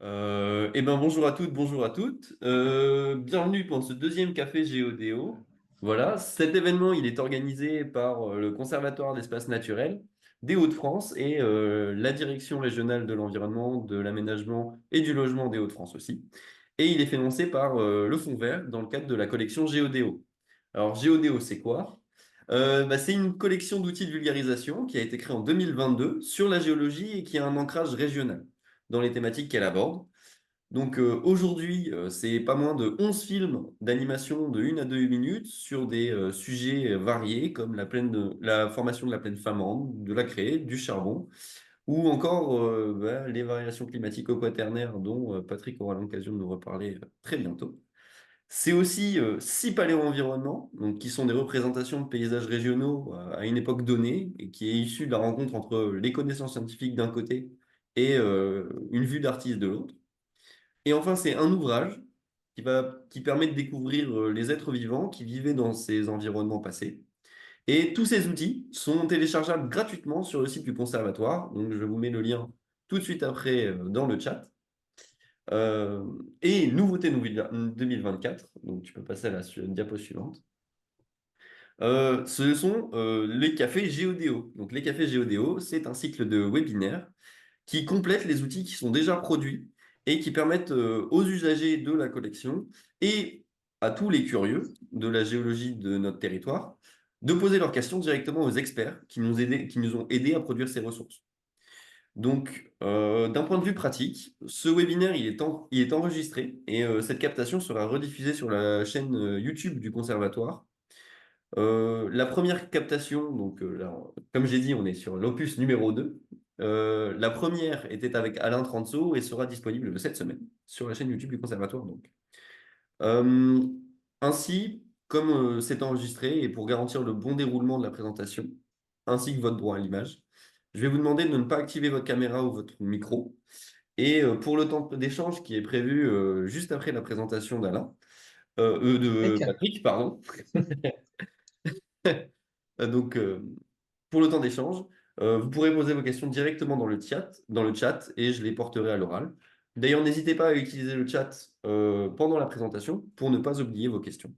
Bonjour à toutes, bonjour à toutes. Bienvenue pour ce deuxième café Géodéo. Voilà, cet événement, il est organisé par le Conservatoire d'espaces naturels des Hauts-de-France et la Direction régionale de l'environnement, de l'aménagement et du logement des Hauts-de-France aussi. Et il est financé par le Fonds Vert dans le cadre de la collection Géodéo. Alors, Géodéo, c'est quoi? C'est une collection d'outils de vulgarisation qui a été créée en 2022 sur la géologie et qui a un ancrage régional dans les thématiques qu'elle aborde. Donc aujourd'hui, c'est pas moins de 11 films d'animation de 1 à 2 minutes sur des sujets variés comme la formation de la plaine flamande, de la craie, du charbon, ou encore les variations climatiques au quaternaire dont Patrick aura l'occasion de nous reparler très bientôt. C'est aussi 6 paléo-environnements, donc qui sont des représentations de paysages régionaux à une époque donnée et qui est issue de la rencontre entre les connaissances scientifiques d'un côté et une vue d'artiste de l'autre. Et enfin, c'est un ouvrage qui permet de découvrir les êtres vivants qui vivaient dans ces environnements passés. Et tous ces outils sont téléchargeables gratuitement sur le site du conservatoire. Donc, je vous mets le lien tout de suite après dans le chat. Euh, et nouveauté 2024, donc tu peux passer à la diapo suivante. Ce sont les cafés Géodéo. Donc, les cafés Géodéo, c'est un cycle de webinaires qui complètent les outils qui sont déjà produits et qui permettent aux usagers de la collection et à tous les curieux de la géologie de notre territoire de poser leurs questions directement aux experts qui nous ont aidés à produire ces ressources. Donc, d'un point de vue pratique, ce webinaire, il est enregistré et cette captation sera rediffusée sur la chaîne YouTube du Conservatoire. La première captation, donc là, comme j'ai dit, on est sur l'opus numéro 2. La première était avec Alain Transo et sera disponible cette semaine sur la chaîne YouTube du Conservatoire. Donc. Euh, Ainsi, comme c'est enregistré et pour garantir le bon déroulement de la présentation, ainsi que votre droit à l'image, je vais vous demander de ne pas activer votre caméra ou votre micro. Et pour le temps d'échange qui est prévu juste après la présentation d'Alain, de Rick. Patrick, pardon. Donc, pour le temps d'échange, vous pourrez poser vos questions directement dans le chat et je les porterai à l'oral. D'ailleurs, n'hésitez pas à utiliser le chat pendant la présentation pour ne pas oublier vos questions.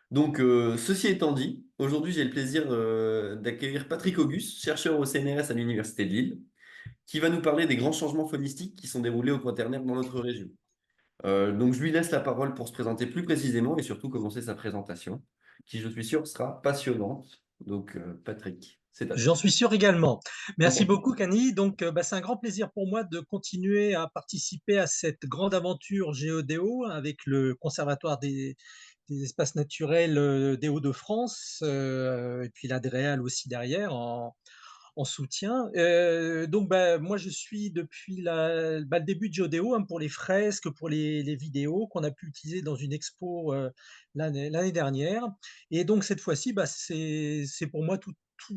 Donc, ceci étant dit, aujourd'hui, j'ai le plaisir d'accueillir Patrick Auguste, chercheur au CNRS à l'Université de Lille, qui va nous parler des grands changements faunistiques qui sont déroulés au Quaternaire dans notre région. Donc, je lui laisse la parole pour se présenter plus précisément et surtout commencer sa présentation, qui, je suis sûr, sera passionnante. Donc, Patrick, c'est à toi. J'en suis sûr également. Merci beaucoup, Cani. Donc, c'est un grand plaisir pour moi de continuer à participer à cette grande aventure Géodéo avec le Conservatoire des espaces naturels des Hauts-de-France et puis l'Adréal aussi derrière en soutien. Moi, je suis depuis le début de Géodéo pour les fresques, pour les vidéos qu'on a pu utiliser dans une expo l'année dernière. Et donc, cette fois-ci, c'est pour moi tout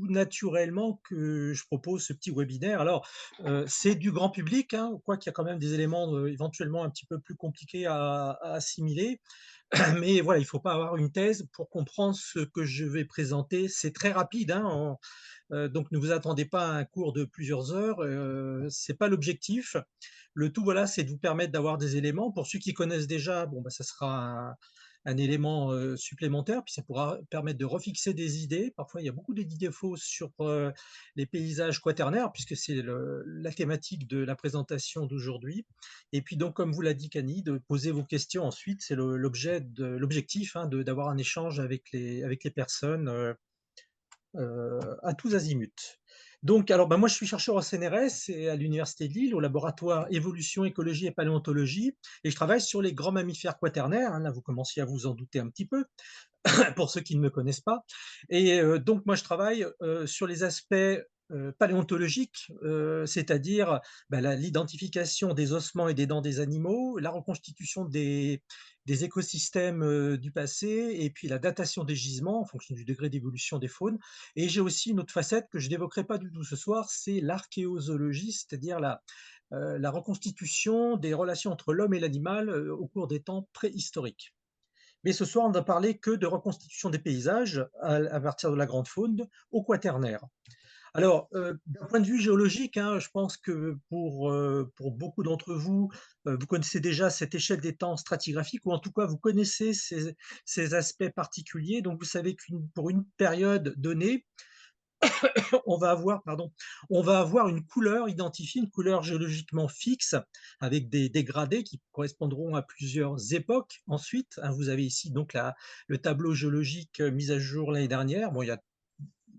naturellement que je propose ce petit webinaire. Alors, c'est du grand public, quoi qu'il y a quand même des éléments éventuellement un petit peu plus compliqués à assimiler. Mais voilà, il ne faut pas avoir une thèse pour comprendre ce que je vais présenter. C'est très rapide, donc ne vous attendez pas à un cours de plusieurs heures. C'est pas l'objectif. Le tout, voilà, c'est de vous permettre d'avoir des éléments. Pour ceux qui connaissent déjà, ça sera un élément supplémentaire, puis ça pourra permettre de refixer des idées. Parfois, il y a beaucoup d'idées fausses sur les paysages quaternaires, puisque c'est la thématique de la présentation d'aujourd'hui. Et puis donc, comme vous l'a dit Cani, de poser vos questions ensuite, c'est l'objectif d'avoir un échange avec les personnes à tous azimuts. Donc, alors, moi, je suis chercheur au CNRS et à l'Université de Lille, au laboratoire Évolution, Écologie et Paléontologie, et je travaille sur les grands mammifères quaternaires. Là, vous commenciez à vous en douter un petit peu, pour ceux qui ne me connaissent pas. Et donc, moi, je travaille sur les aspects paléontologiques, c'est-à-dire l'identification des ossements et des dents des animaux, la reconstitution des écosystèmes du passé, et puis la datation des gisements en fonction du degré d'évolution des faunes. Et j'ai aussi une autre facette que je n'évoquerai pas du tout ce soir, c'est l'archéozoologie, c'est-à-dire la reconstitution des relations entre l'homme et l'animal au cours des temps préhistoriques. Mais ce soir, on n'a parlé que de reconstitution des paysages à partir de la grande faune au quaternaire. Alors, d'un point de vue géologique, hein, je pense que pour beaucoup d'entre vous, vous connaissez déjà cette échelle des temps stratigraphiques ou en tout cas vous connaissez ces aspects particuliers. Donc vous savez pour une période donnée, on va avoir une couleur identifiée, une couleur géologiquement fixe avec des dégradés qui correspondront à plusieurs époques ensuite, hein. Vous avez ici donc le tableau géologique mis à jour l'année dernière. Bon,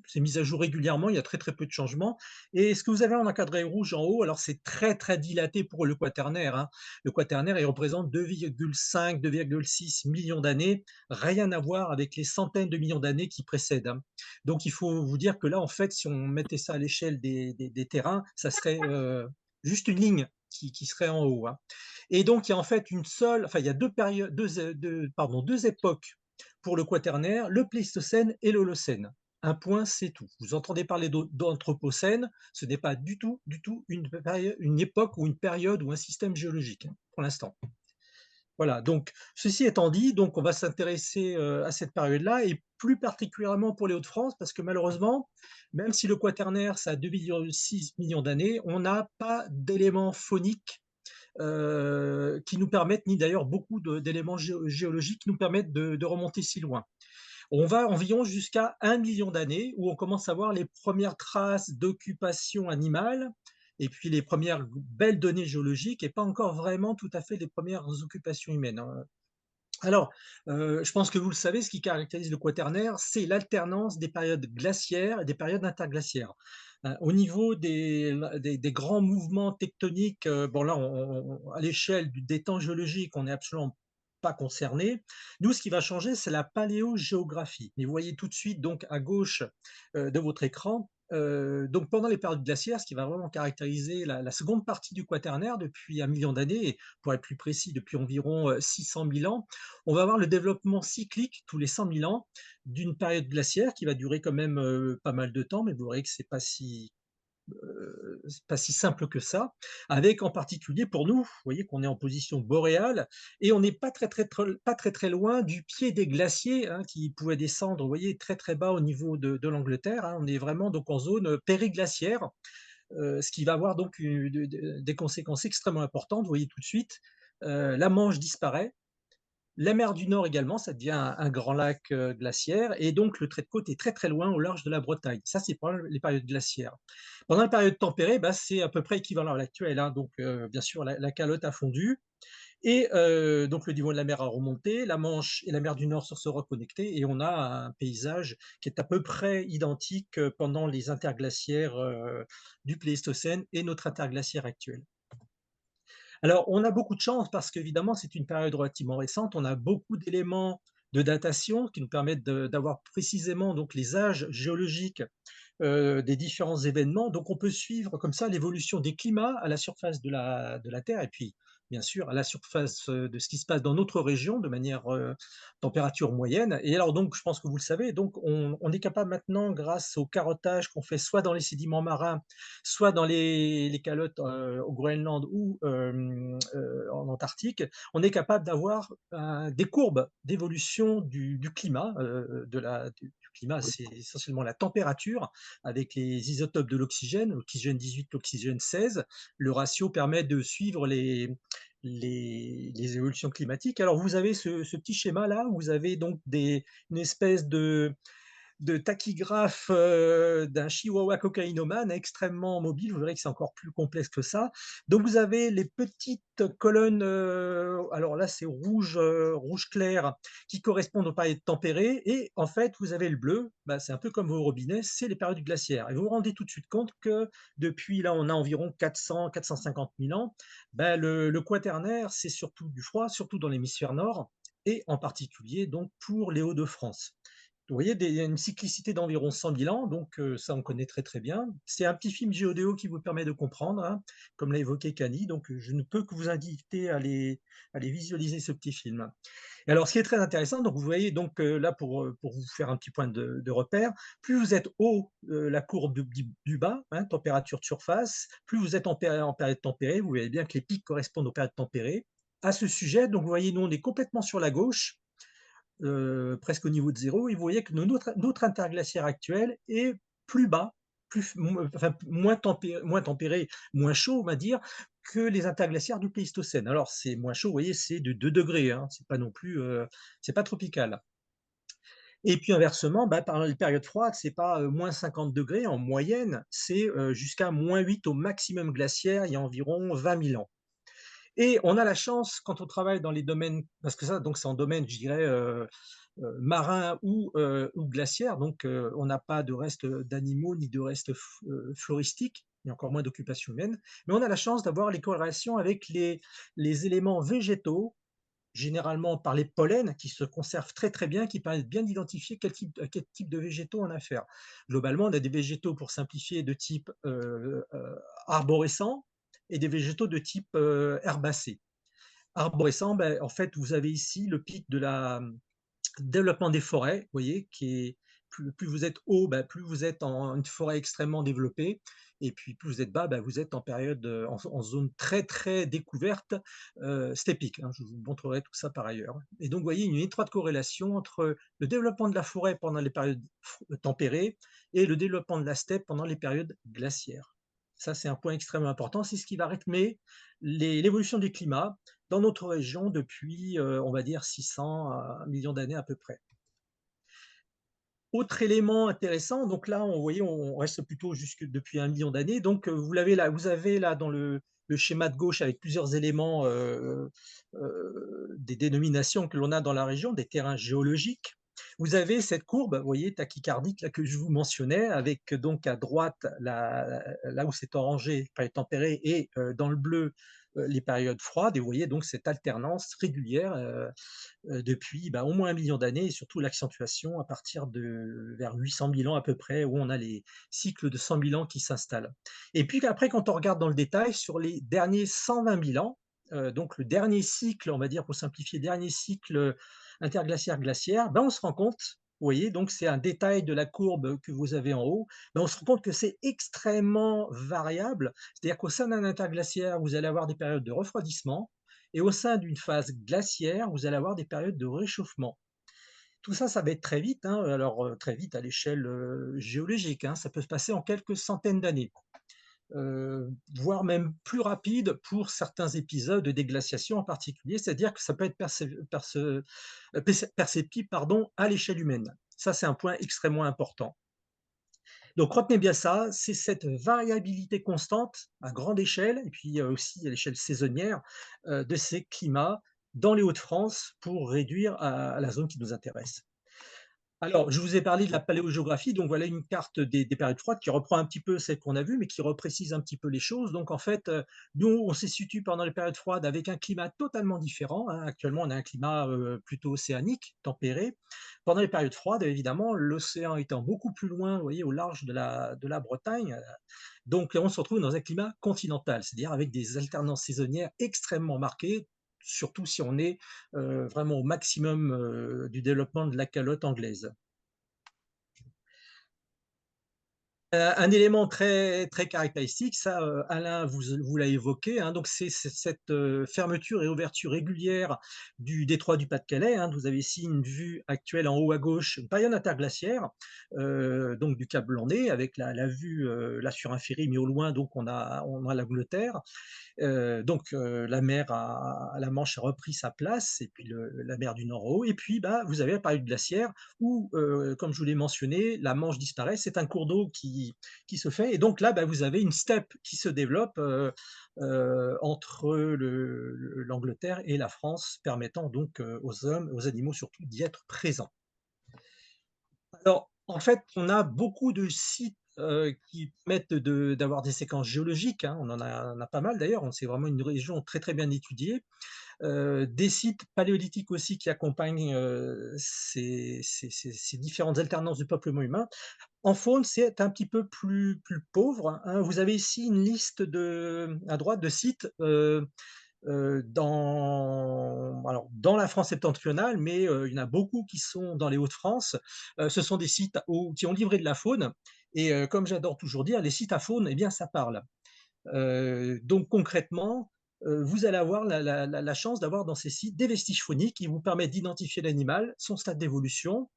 c'est mis à jour régulièrement, il y a très très peu de changements. Et ce que vous avez en encadré rouge en haut, alors c'est très très dilaté pour le quaternaire, hein. Le quaternaire, il représente 2,5, 2,6 millions d'années, rien à voir avec les centaines de millions d'années qui précèdent, hein. Donc il faut vous dire que là, en fait, si on mettait ça à l'échelle des terrains, ça serait juste une ligne qui serait en haut, hein. Et donc il y a en fait il y a deux périodes, deux époques pour le quaternaire, le Pléistocène et l'Holocène. Un point, c'est tout. Vous entendez parler d'Anthropocène, ce n'est pas du tout une époque ou une période ou un système géologique, hein, pour l'instant. Voilà, donc ceci étant dit, donc on va s'intéresser à cette période-là et plus particulièrement pour les Hauts-de-France, parce que malheureusement, même si le quaternaire, ça a 2,6 millions d'années, on n'a pas d'éléments phoniques qui nous permettent, ni d'ailleurs beaucoup d'éléments géologiques qui nous permettent de remonter si loin. On va environ jusqu'à 1 million d'années où on commence à voir les premières traces d'occupation animale et puis les premières belles données géologiques et pas encore vraiment tout à fait les premières occupations humaines, hein. Alors, je pense que vous le savez, ce qui caractérise le quaternaire, c'est l'alternance des périodes glaciaires et des périodes interglaciaires. Au niveau des grands mouvements tectoniques, bon là, à l'échelle des temps géologiques, on n'est absolument pas concerné. Nous, ce qui va changer, c'est la paléogéographie. Et vous voyez tout de suite, donc à gauche de votre écran, donc pendant les périodes glaciaires, ce qui va vraiment caractériser la seconde partie du quaternaire depuis 1 million d'années, et pour être plus précis, depuis environ 600 000 ans, on va avoir le développement cyclique tous les 100 000 ans d'une période glaciaire qui va durer quand même pas mal de temps, mais vous verrez que c'est pas si simple que ça, avec en particulier pour nous, vous voyez qu'on est en position boréale et on n'est pas très très loin du pied des glaciers, hein, qui pouvaient descendre, vous voyez, très très bas au niveau de l'Angleterre, hein. On est vraiment donc en zone périglaciaire, ce qui va avoir donc des conséquences extrêmement importantes. Vous voyez tout de suite, la Manche disparaît, la mer du Nord également, ça devient un grand lac glaciaire, et donc le trait de côte est très très loin au large de la Bretagne. Ça, c'est pendant les périodes glaciaires. Pendant la période tempérée, bah, c'est à peu près équivalent à l'actuel, hein. Donc, bien sûr, la calotte a fondu et donc le niveau de la mer a remonté, la Manche et la mer du Nord se sont reconnectées et on a un paysage qui est à peu près identique pendant les interglaciaires du Pléistocène et notre interglaciaire actuel. Alors, on a beaucoup de chance parce qu'évidemment, c'est une période relativement récente. On a beaucoup d'éléments de datation qui nous permettent d'avoir précisément donc les âges géologiques des différents événements. Donc, on peut suivre comme ça l'évolution des climats à la surface de la Terre et puis, bien sûr, à la surface de ce qui se passe dans notre région de manière température moyenne. Et alors, donc, je pense que vous le savez, donc, on est capable maintenant, grâce au carottage qu'on fait soit dans les sédiments marins, soit dans les calottes au Groenland ou en Antarctique, on est capable d'avoir des courbes d'évolution du climat. Du climat, c'est essentiellement la température avec les isotopes de l'oxygène 18, l'oxygène 16. Le ratio permet de suivre les évolutions climatiques. Alors vous avez ce petit schéma là où vous avez donc une espèce de tachygraphe d'un chihuahua cocaïnomane extrêmement mobile. Vous verrez que c'est encore plus complexe que ça. Donc vous avez les petites colonnes, alors là c'est rouge clair, qui correspondent aux périodes tempérées. Et en fait, vous avez le bleu, bah, c'est un peu comme vos robinets, c'est les périodes glaciaires. Et vous vous rendez tout de suite compte que depuis là, on a environ 400, 450 000 ans, bah, le quaternaire, c'est surtout du froid, surtout dans l'hémisphère nord, et en particulier donc pour les Hauts-de-France. Vous voyez, il y a une cyclicité d'environ 100 000 ans, donc ça on connaît très très bien. C'est un petit film géodéo qui vous permet de comprendre, hein, comme l'a évoqué Cani, donc je ne peux que vous inviter à aller visualiser ce petit film. Et alors ce qui est très intéressant, donc vous voyez donc là pour vous faire un petit point de repère, plus vous êtes haut la courbe du bas, hein, température de surface, plus vous êtes en période tempérée, vous voyez bien que les pics correspondent aux périodes tempérées. À ce sujet, donc vous voyez, nous on est complètement sur la gauche, presque au niveau de zéro, et vous voyez que notre interglaciaire actuel est plus bas enfin, moins tempéré, moins chaud, on va dire, que les interglaciaires du Pléistocène. Alors c'est moins chaud, vous voyez, c'est de 2 degrés, hein, c'est pas non plus, c'est pas tropical. Et puis inversement, bah, pendant les périodes froides, c'est pas, -50 degrés en moyenne, c'est, jusqu'à -8 au maximum glaciaire, il y a environ 20 000 ans. Et on a la chance quand on travaille dans les domaines, parce que ça donc c'est en domaine, je dirais, marin ou glaciaire, donc on n'a pas de restes, d'animaux ni de restes floristiques, et encore moins d'occupation humaine. Mais on a la chance d'avoir les corrélations avec les éléments végétaux, généralement par les pollens qui se conservent très, très bien, qui permettent bien d'identifier quel type de végétaux on a affaire. Globalement, on a des végétaux, pour simplifier, de type, arborescent, et des végétaux de type, herbacé. Arborescent, ben, en fait, vous avez ici le pic de la développement des forêts, vous voyez, qui est plus vous êtes haut, bah, plus vous êtes en une forêt extrêmement développée, et puis plus vous êtes bas, bah, vous êtes en période, en zone très, très découverte, steppique, hein. Je vous montrerai tout ça par ailleurs. Et donc, vous voyez une étroite corrélation entre le développement de la forêt pendant les périodes tempérées et le développement de la steppe pendant les périodes glaciaires. Ça, c'est un point extrêmement important. C'est ce qui va rythmer l'évolution du climat dans notre région depuis, on va dire 600 millions d'années à peu près. Autre élément intéressant, donc là, vous voyez, on reste plutôt jusque depuis 1 million d'années. Donc, vous avez là dans le schéma de gauche avec plusieurs éléments, des dénominations que l'on a dans la région, des terrains géologiques. Vous avez cette courbe, vous voyez, tachycardique là que je vous mentionnais, avec donc à droite là où c'est orangé, période tempérée, et dans le bleu, les périodes froides. Et vous voyez donc cette alternance régulière, depuis, bah, au moins 1 million d'années, et surtout l'accentuation à partir de vers 800 000 ans à peu près, où on a les cycles de 100 000 ans qui s'installent. Et puis après, quand on regarde dans le détail sur les derniers 120 000 ans, donc le dernier cycle, on va dire pour simplifier, dernier cycle interglaciaire-glaciaire, ben on se rend compte, vous voyez, donc c'est un détail de la courbe que vous avez en haut, ben on se rend compte que c'est extrêmement variable. C'est-à-dire qu'au sein d'un interglaciaire, vous allez avoir des périodes de refroidissement, et au sein d'une phase glaciaire, vous allez avoir des périodes de réchauffement. Tout ça, ça va être très vite, hein, alors très vite à l'échelle géologique, hein, ça peut se passer en quelques centaines d'années, voire même plus rapide pour certains épisodes de déglaciation en particulier, c'est-à-dire que ça peut être perceptible, pardon, à l'échelle humaine. Ça, c'est un point extrêmement important. Donc retenez bien ça, c'est cette variabilité constante à grande échelle, et puis aussi à l'échelle saisonnière, de ces climats dans les Hauts-de-France pour réduire à la zone qui nous intéresse. Alors, je vous ai parlé de la paléogéographie, donc voilà une carte des périodes froides qui reprend un petit peu celle qu'on a vue, mais qui reprécise un petit peu les choses. Donc en fait, nous, on se situe pendant les périodes froides avec un climat totalement différent, hein. Actuellement, on a un climat plutôt océanique, tempéré. Pendant les périodes froides, évidemment, l'océan étant beaucoup plus loin, vous voyez, au large de la Bretagne, donc on se retrouve dans un climat continental, c'est-à-dire avec des alternances saisonnières extrêmement marquées, surtout si on est vraiment au maximum du développement de la calotte anglaise. Un élément très, très caractéristique, ça, Alain vous l'a évoqué, hein, donc c'est cette, fermeture et ouverture régulière du détroit du Pas-de-Calais, hein. Vous avez ici une vue actuelle en haut à gauche, une période interglaciaire, donc du cap Blanc-Nez, avec la vue, là sur un ferry, mais au loin, donc on a l'Angleterre. Donc la Manche a repris sa place, et puis la mer du Nord en haut. Et puis bah, vous avez la période glaciaire où, comme je vous l'ai mentionné, la Manche disparaît. C'est un cours d'eau qui se fait. Et donc là, bah, vous avez une steppe qui se développe entre l'Angleterre et la France, permettant donc aux hommes, aux animaux surtout, d'y être présents. Alors, en fait, on a beaucoup de sites, qui permettent d'avoir des séquences géologiques, hein. On en a pas mal d'ailleurs, c'est vraiment une région très, très bien étudiée. Des sites paléolithiques aussi qui accompagnent, ces différentes alternances du peuplement humain. En faune, c'est un petit peu plus pauvre, hein. Vous avez ici une liste à droite de sites, dans la France septentrionale, mais il y en a beaucoup qui sont dans les Hauts-de-France. Ce sont des sites qui ont livré de la faune, et comme j'adore toujours dire, les sites à faune, eh bien, ça parle. Donc concrètement, vous allez avoir la chance d'avoir dans ces sites des vestiges fauniques qui vous permettent d'identifier l'animal, son stade d'évolution,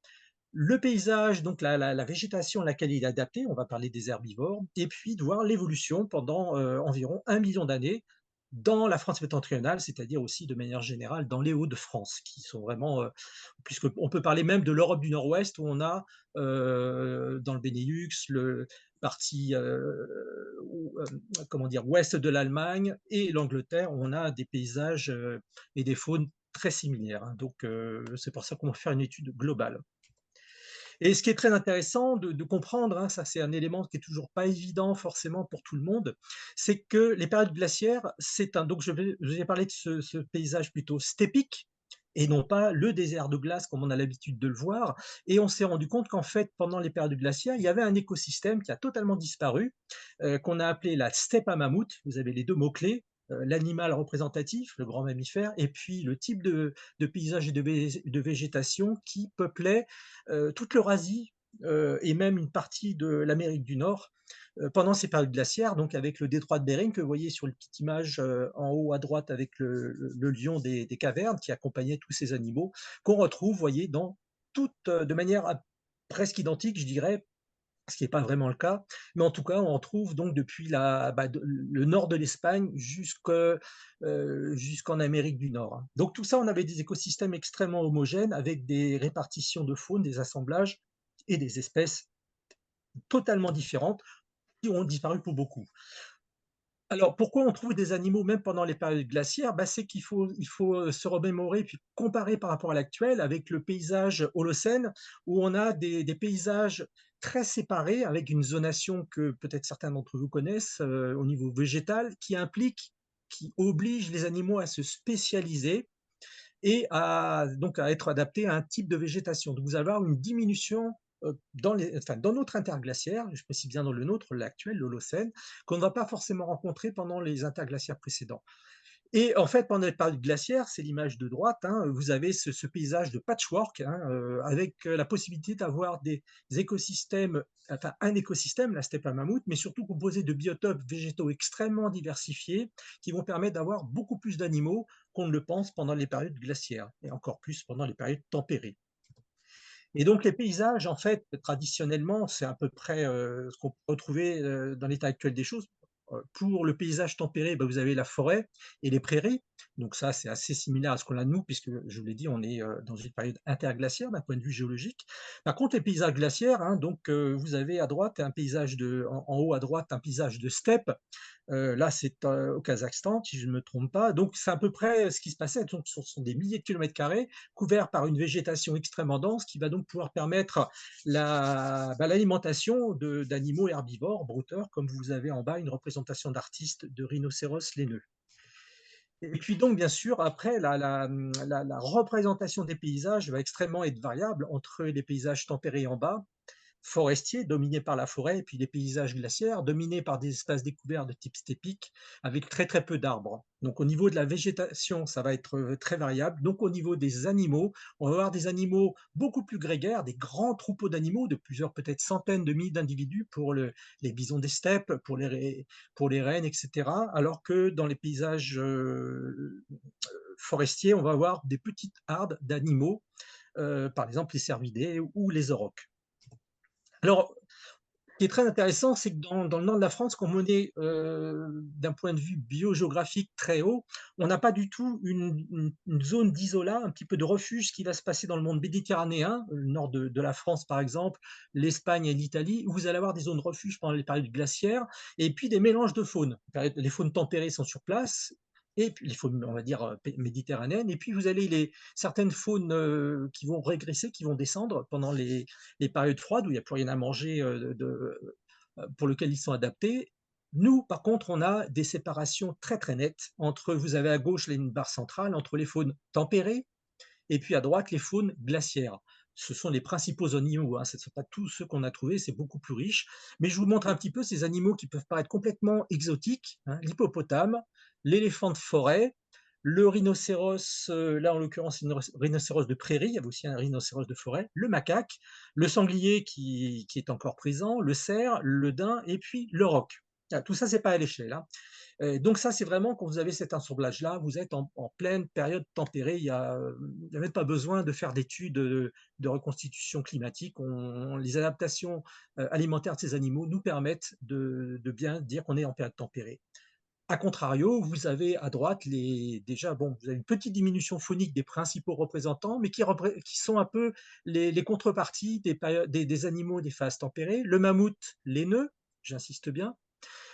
le paysage, donc la végétation à laquelle il est adapté, on va parler des herbivores, et puis de voir l'évolution pendant environ 1 million d'années dans la France septentrionale, c'est-à-dire aussi de manière générale dans les Hauts-de-France, qui sont vraiment, puisqu'on peut parler même de l'Europe du Nord-Ouest, où on a dans le Benelux, le partie comment dire, ouest de l'Allemagne et l'Angleterre, où on a des paysages et des faunes très similaires, hein. Donc c'est pour ça qu'on va faire une étude globale. Et ce qui est très intéressant de comprendre, hein, ça c'est un élément qui est toujours pas évident forcément pour tout le monde, c'est que les périodes glaciaires, donc je vais parler de ce paysage plutôt steppique et non pas le désert de glace comme on a l'habitude de le voir. Et on s'est rendu compte qu'en fait, pendant les périodes glaciaires, il y avait un écosystème qui a totalement disparu, qu'on a appelé la steppe à mammouth. Vous avez les deux mots-clés, l'animal représentatif, le grand mammifère, et puis le type de paysage et de végétation qui peuplait toute l'Eurasie et même une partie de l'Amérique du Nord pendant ces périodes glaciaires, donc avec le détroit de Bering que vous voyez sur une petite image en haut à droite avec le lion des cavernes qui accompagnait tous ces animaux, qu'on retrouve, vous voyez, de manière presque identique, je dirais, ce qui n'est pas vraiment le cas, mais en tout cas, on en trouve donc depuis le nord de l'Espagne jusqu'en Amérique du Nord, hein. Donc tout ça, on avait des écosystèmes extrêmement homogènes avec des répartitions de faune, des assemblages et des espèces totalement différentes qui ont disparu pour beaucoup. Alors, pourquoi on trouve des animaux même pendant les périodes glaciaires? C'est qu'il faut se remémorer puis comparer par rapport à l'actuel avec le paysage Holocène, où on a des paysages très séparés avec une zonation que peut-être certains d'entre vous connaissent au niveau végétal, qui oblige les animaux à se spécialiser et donc à être adaptés à un type de végétation. Donc vous allez avoir une diminution dans notre interglaciaire, je précise bien dans le nôtre, l'actuel, l'Holocène, qu'on ne va pas forcément rencontrer pendant les interglaciaires précédents. Et en fait, pendant les périodes glaciaires, c'est l'image de droite, hein, vous avez ce paysage de patchwork, hein, avec la possibilité d'avoir des écosystèmes, enfin un écosystème, la steppe à mammouth, mais surtout composé de biotopes végétaux extrêmement diversifiés qui vont permettre d'avoir beaucoup plus d'animaux qu'on ne le pense pendant les périodes glaciaires, et encore plus pendant les périodes tempérées. Et donc les paysages, en fait, traditionnellement, c'est à peu près ce qu'on peut retrouver dans l'état actuel des choses. Pour le paysage tempéré, vous avez la forêt et les prairies. Donc ça, c'est assez similaire à ce qu'on a de nous, puisque je vous l'ai dit, on est dans une période interglaciaire d'un point de vue géologique. Par contre, les paysages glaciaires, hein, donc vous avez à droite un paysage en haut à droite un paysage de steppe. Là, c'est au Kazakhstan, si je ne me trompe pas. Donc, c'est à peu près ce qui se passait. Donc, ce sont des milliers de kilomètres carrés couverts par une végétation extrêmement dense qui va donc pouvoir permettre l'alimentation d'animaux herbivores, brouteurs, comme vous avez en bas une représentation d'artistes de rhinocéros laineux. Et puis donc, bien sûr, après, la représentation des paysages va extrêmement être variable entre les paysages tempérés en bas, forestiers dominés par la forêt, et puis les paysages glaciaires dominés par des espaces découverts de type steppique avec très très peu d'arbres. Donc au niveau de la végétation, ça va être très variable. Donc au niveau des animaux, on va avoir des animaux beaucoup plus grégaires, des grands troupeaux d'animaux de plusieurs peut-être centaines de milliers d'individus pour les bisons des steppes, pour les rennes, etc. Alors que dans les paysages forestiers, on va avoir des petites hardes d'animaux, par exemple les cervidés ou les aurochs. Alors, ce qui est très intéressant, c'est que dans le nord de la France, comme on est d'un point de vue biogéographique très haut, on n'a pas du tout une zone d'isolat, un petit peu de refuge qui va se passer dans le monde méditerranéen, le nord de la France par exemple, l'Espagne et l'Italie, où vous allez avoir des zones refuge pendant les périodes glaciaires, et puis des mélanges de faunes. Les faunes tempérées sont sur place, et puis les faunes, on va dire, méditerranéennes, et puis vous avez certaines faunes qui vont régresser, qui vont descendre pendant les périodes froides où il n'y a plus rien à manger pour lequel ils sont adaptés. Nous, par contre, on a des séparations très très nettes entre, vous avez à gauche une barre centrale, entre les faunes tempérées et puis à droite les faunes glaciaires. Ce sont les principaux animaux, hein. Ce ne sont pas tous ceux qu'on a trouvés, c'est beaucoup plus riche. Mais je vous montre un petit peu ces animaux qui peuvent paraître complètement exotiques, hein. L'hippopotame, l'éléphant de forêt, le rhinocéros, là en l'occurrence c'est un rhinocéros de prairie, il y a aussi un rhinocéros de forêt, le macaque, le sanglier qui est encore présent, le cerf, le daim et puis le roc. Tout ça, c'est pas à l'échelle, hein. Donc ça, c'est vraiment quand vous avez cet assemblage-là, vous êtes en pleine période tempérée. Il y a même pas besoin de faire d'études de reconstitution climatique. Les adaptations alimentaires de ces animaux nous permettent de bien dire qu'on est en période tempérée. A contrario, vous avez à droite déjà, bon, vous avez une petite diminution phonique des principaux représentants, mais qui sont un peu les contreparties des animaux des phases tempérées. Le mammouth laineux, j'insiste bien,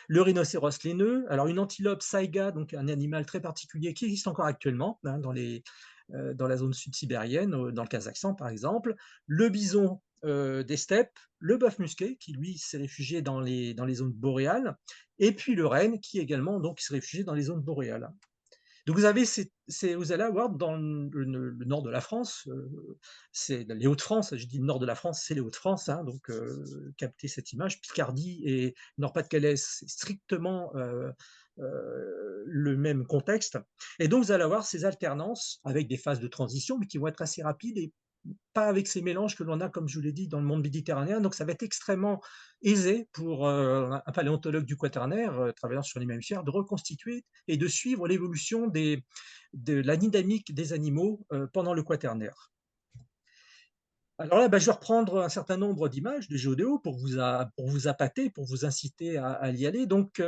le rhinocéros laineux, alors une antilope saiga, donc un animal très particulier qui existe encore actuellement hein, dans la zone sud-sibérienne, dans le Kazakhstan par exemple, le bison des steppes, le bœuf musqué qui lui s'est réfugié dans les zones boréales, et puis le renne qui également donc s'est réfugié dans les zones boréales. Donc vous allez avoir dans le nord de la France, c'est les Hauts-de-France, je dis le nord de la France, c'est les Hauts-de-France, hein, donc captez cette image, Picardie et Nord-Pas-de-Calais, c'est strictement le même contexte. Et donc vous allez avoir ces alternances avec des phases de transition, mais qui vont être assez rapides et pas avec ces mélanges que l'on a, comme je vous l'ai dit, dans le monde méditerranéen. Donc ça va être extrêmement aisé pour un paléontologue du Quaternaire, travaillant sur les mammifères, de reconstituer et de suivre l'évolution de la dynamique des animaux pendant le Quaternaire. Alors là, je vais reprendre un certain nombre d'images de géodéo pour vous appâter, pour vous inciter à y aller. Donc,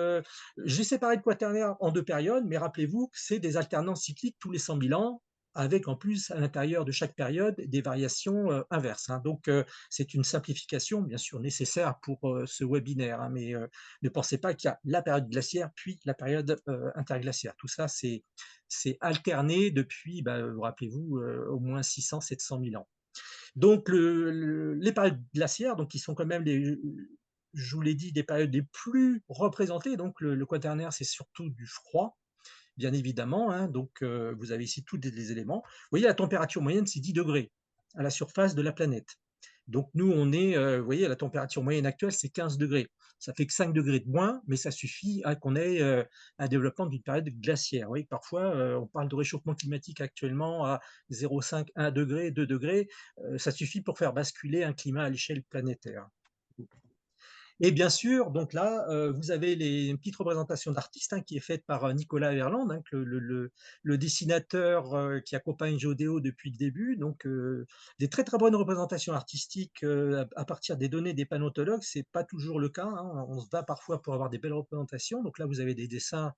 j'ai séparé le Quaternaire en deux périodes, mais rappelez-vous que c'est des alternances cycliques tous les 100 000 ans, avec en plus à l'intérieur de chaque période des variations inverses. Hein. Donc, c'est une simplification, bien sûr, nécessaire pour ce webinaire, hein, mais ne pensez pas qu'il y a la période glaciaire puis la période interglaciaire. Tout ça, c'est alterné depuis, rappelez-vous, au moins 600-700 000 ans. Donc, les périodes glaciaires, donc, qui sont quand même, je vous l'ai dit, des périodes les plus représentées. Donc, le Quaternaire, c'est surtout du froid, bien évidemment. Hein, donc, vous avez ici tous les éléments. Vous voyez, la température moyenne, c'est 10 degrés à la surface de la planète. Donc, nous, on est, vous voyez, la température moyenne actuelle, c'est 15 degrés. Ça fait que 5 degrés de moins, mais ça suffit à qu'on ait un développement d'une période glaciaire. Vous voyez, parfois, on parle de réchauffement climatique actuellement à 0,5, 1 degré, 2 degrés. Ça suffit pour faire basculer un climat à l'échelle planétaire. Et bien sûr, donc là, vous avez une petite représentation d'artiste hein, qui est faite par Nicolas Verland, hein, le dessinateur qui accompagne Géodéo depuis le début. Donc, des très très bonnes représentations artistiques à partir des données des paléontologues. C'est pas toujours le cas. Hein. On se bat parfois pour avoir des belles représentations. Donc là, vous avez des dessins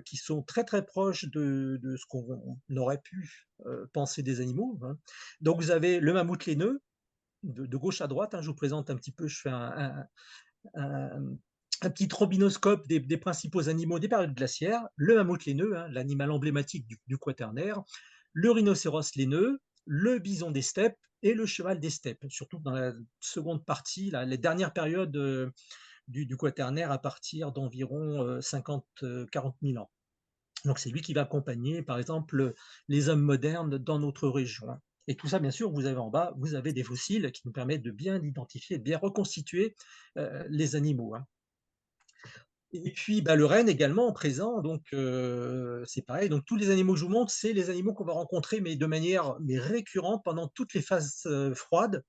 qui sont très très proches de ce qu'on aurait pu penser des animaux. Hein. Donc, vous avez le mammouth laineux de gauche à droite. Hein, je vous présente un petit peu, je fais un, un petit trobinoscope des principaux animaux des périodes glaciaires, le mammouth laineux, hein, l'animal emblématique du Quaternaire, le rhinocéros laineux, le bison des steppes et le cheval des steppes, surtout dans la seconde partie, les dernières périodes du Quaternaire à partir d'environ 50-40 000 ans. Donc c'est lui qui va accompagner, par exemple, les hommes modernes dans notre région. Hein. Et tout ça, bien sûr, vous avez en bas, vous avez des fossiles qui nous permettent de bien identifier, de bien reconstituer les animaux. Hein. Et puis le renne également présent, donc c'est pareil. Donc tous les animaux que je vous montre, c'est les animaux qu'on va rencontrer, mais de manière récurrente pendant toutes les phases froides.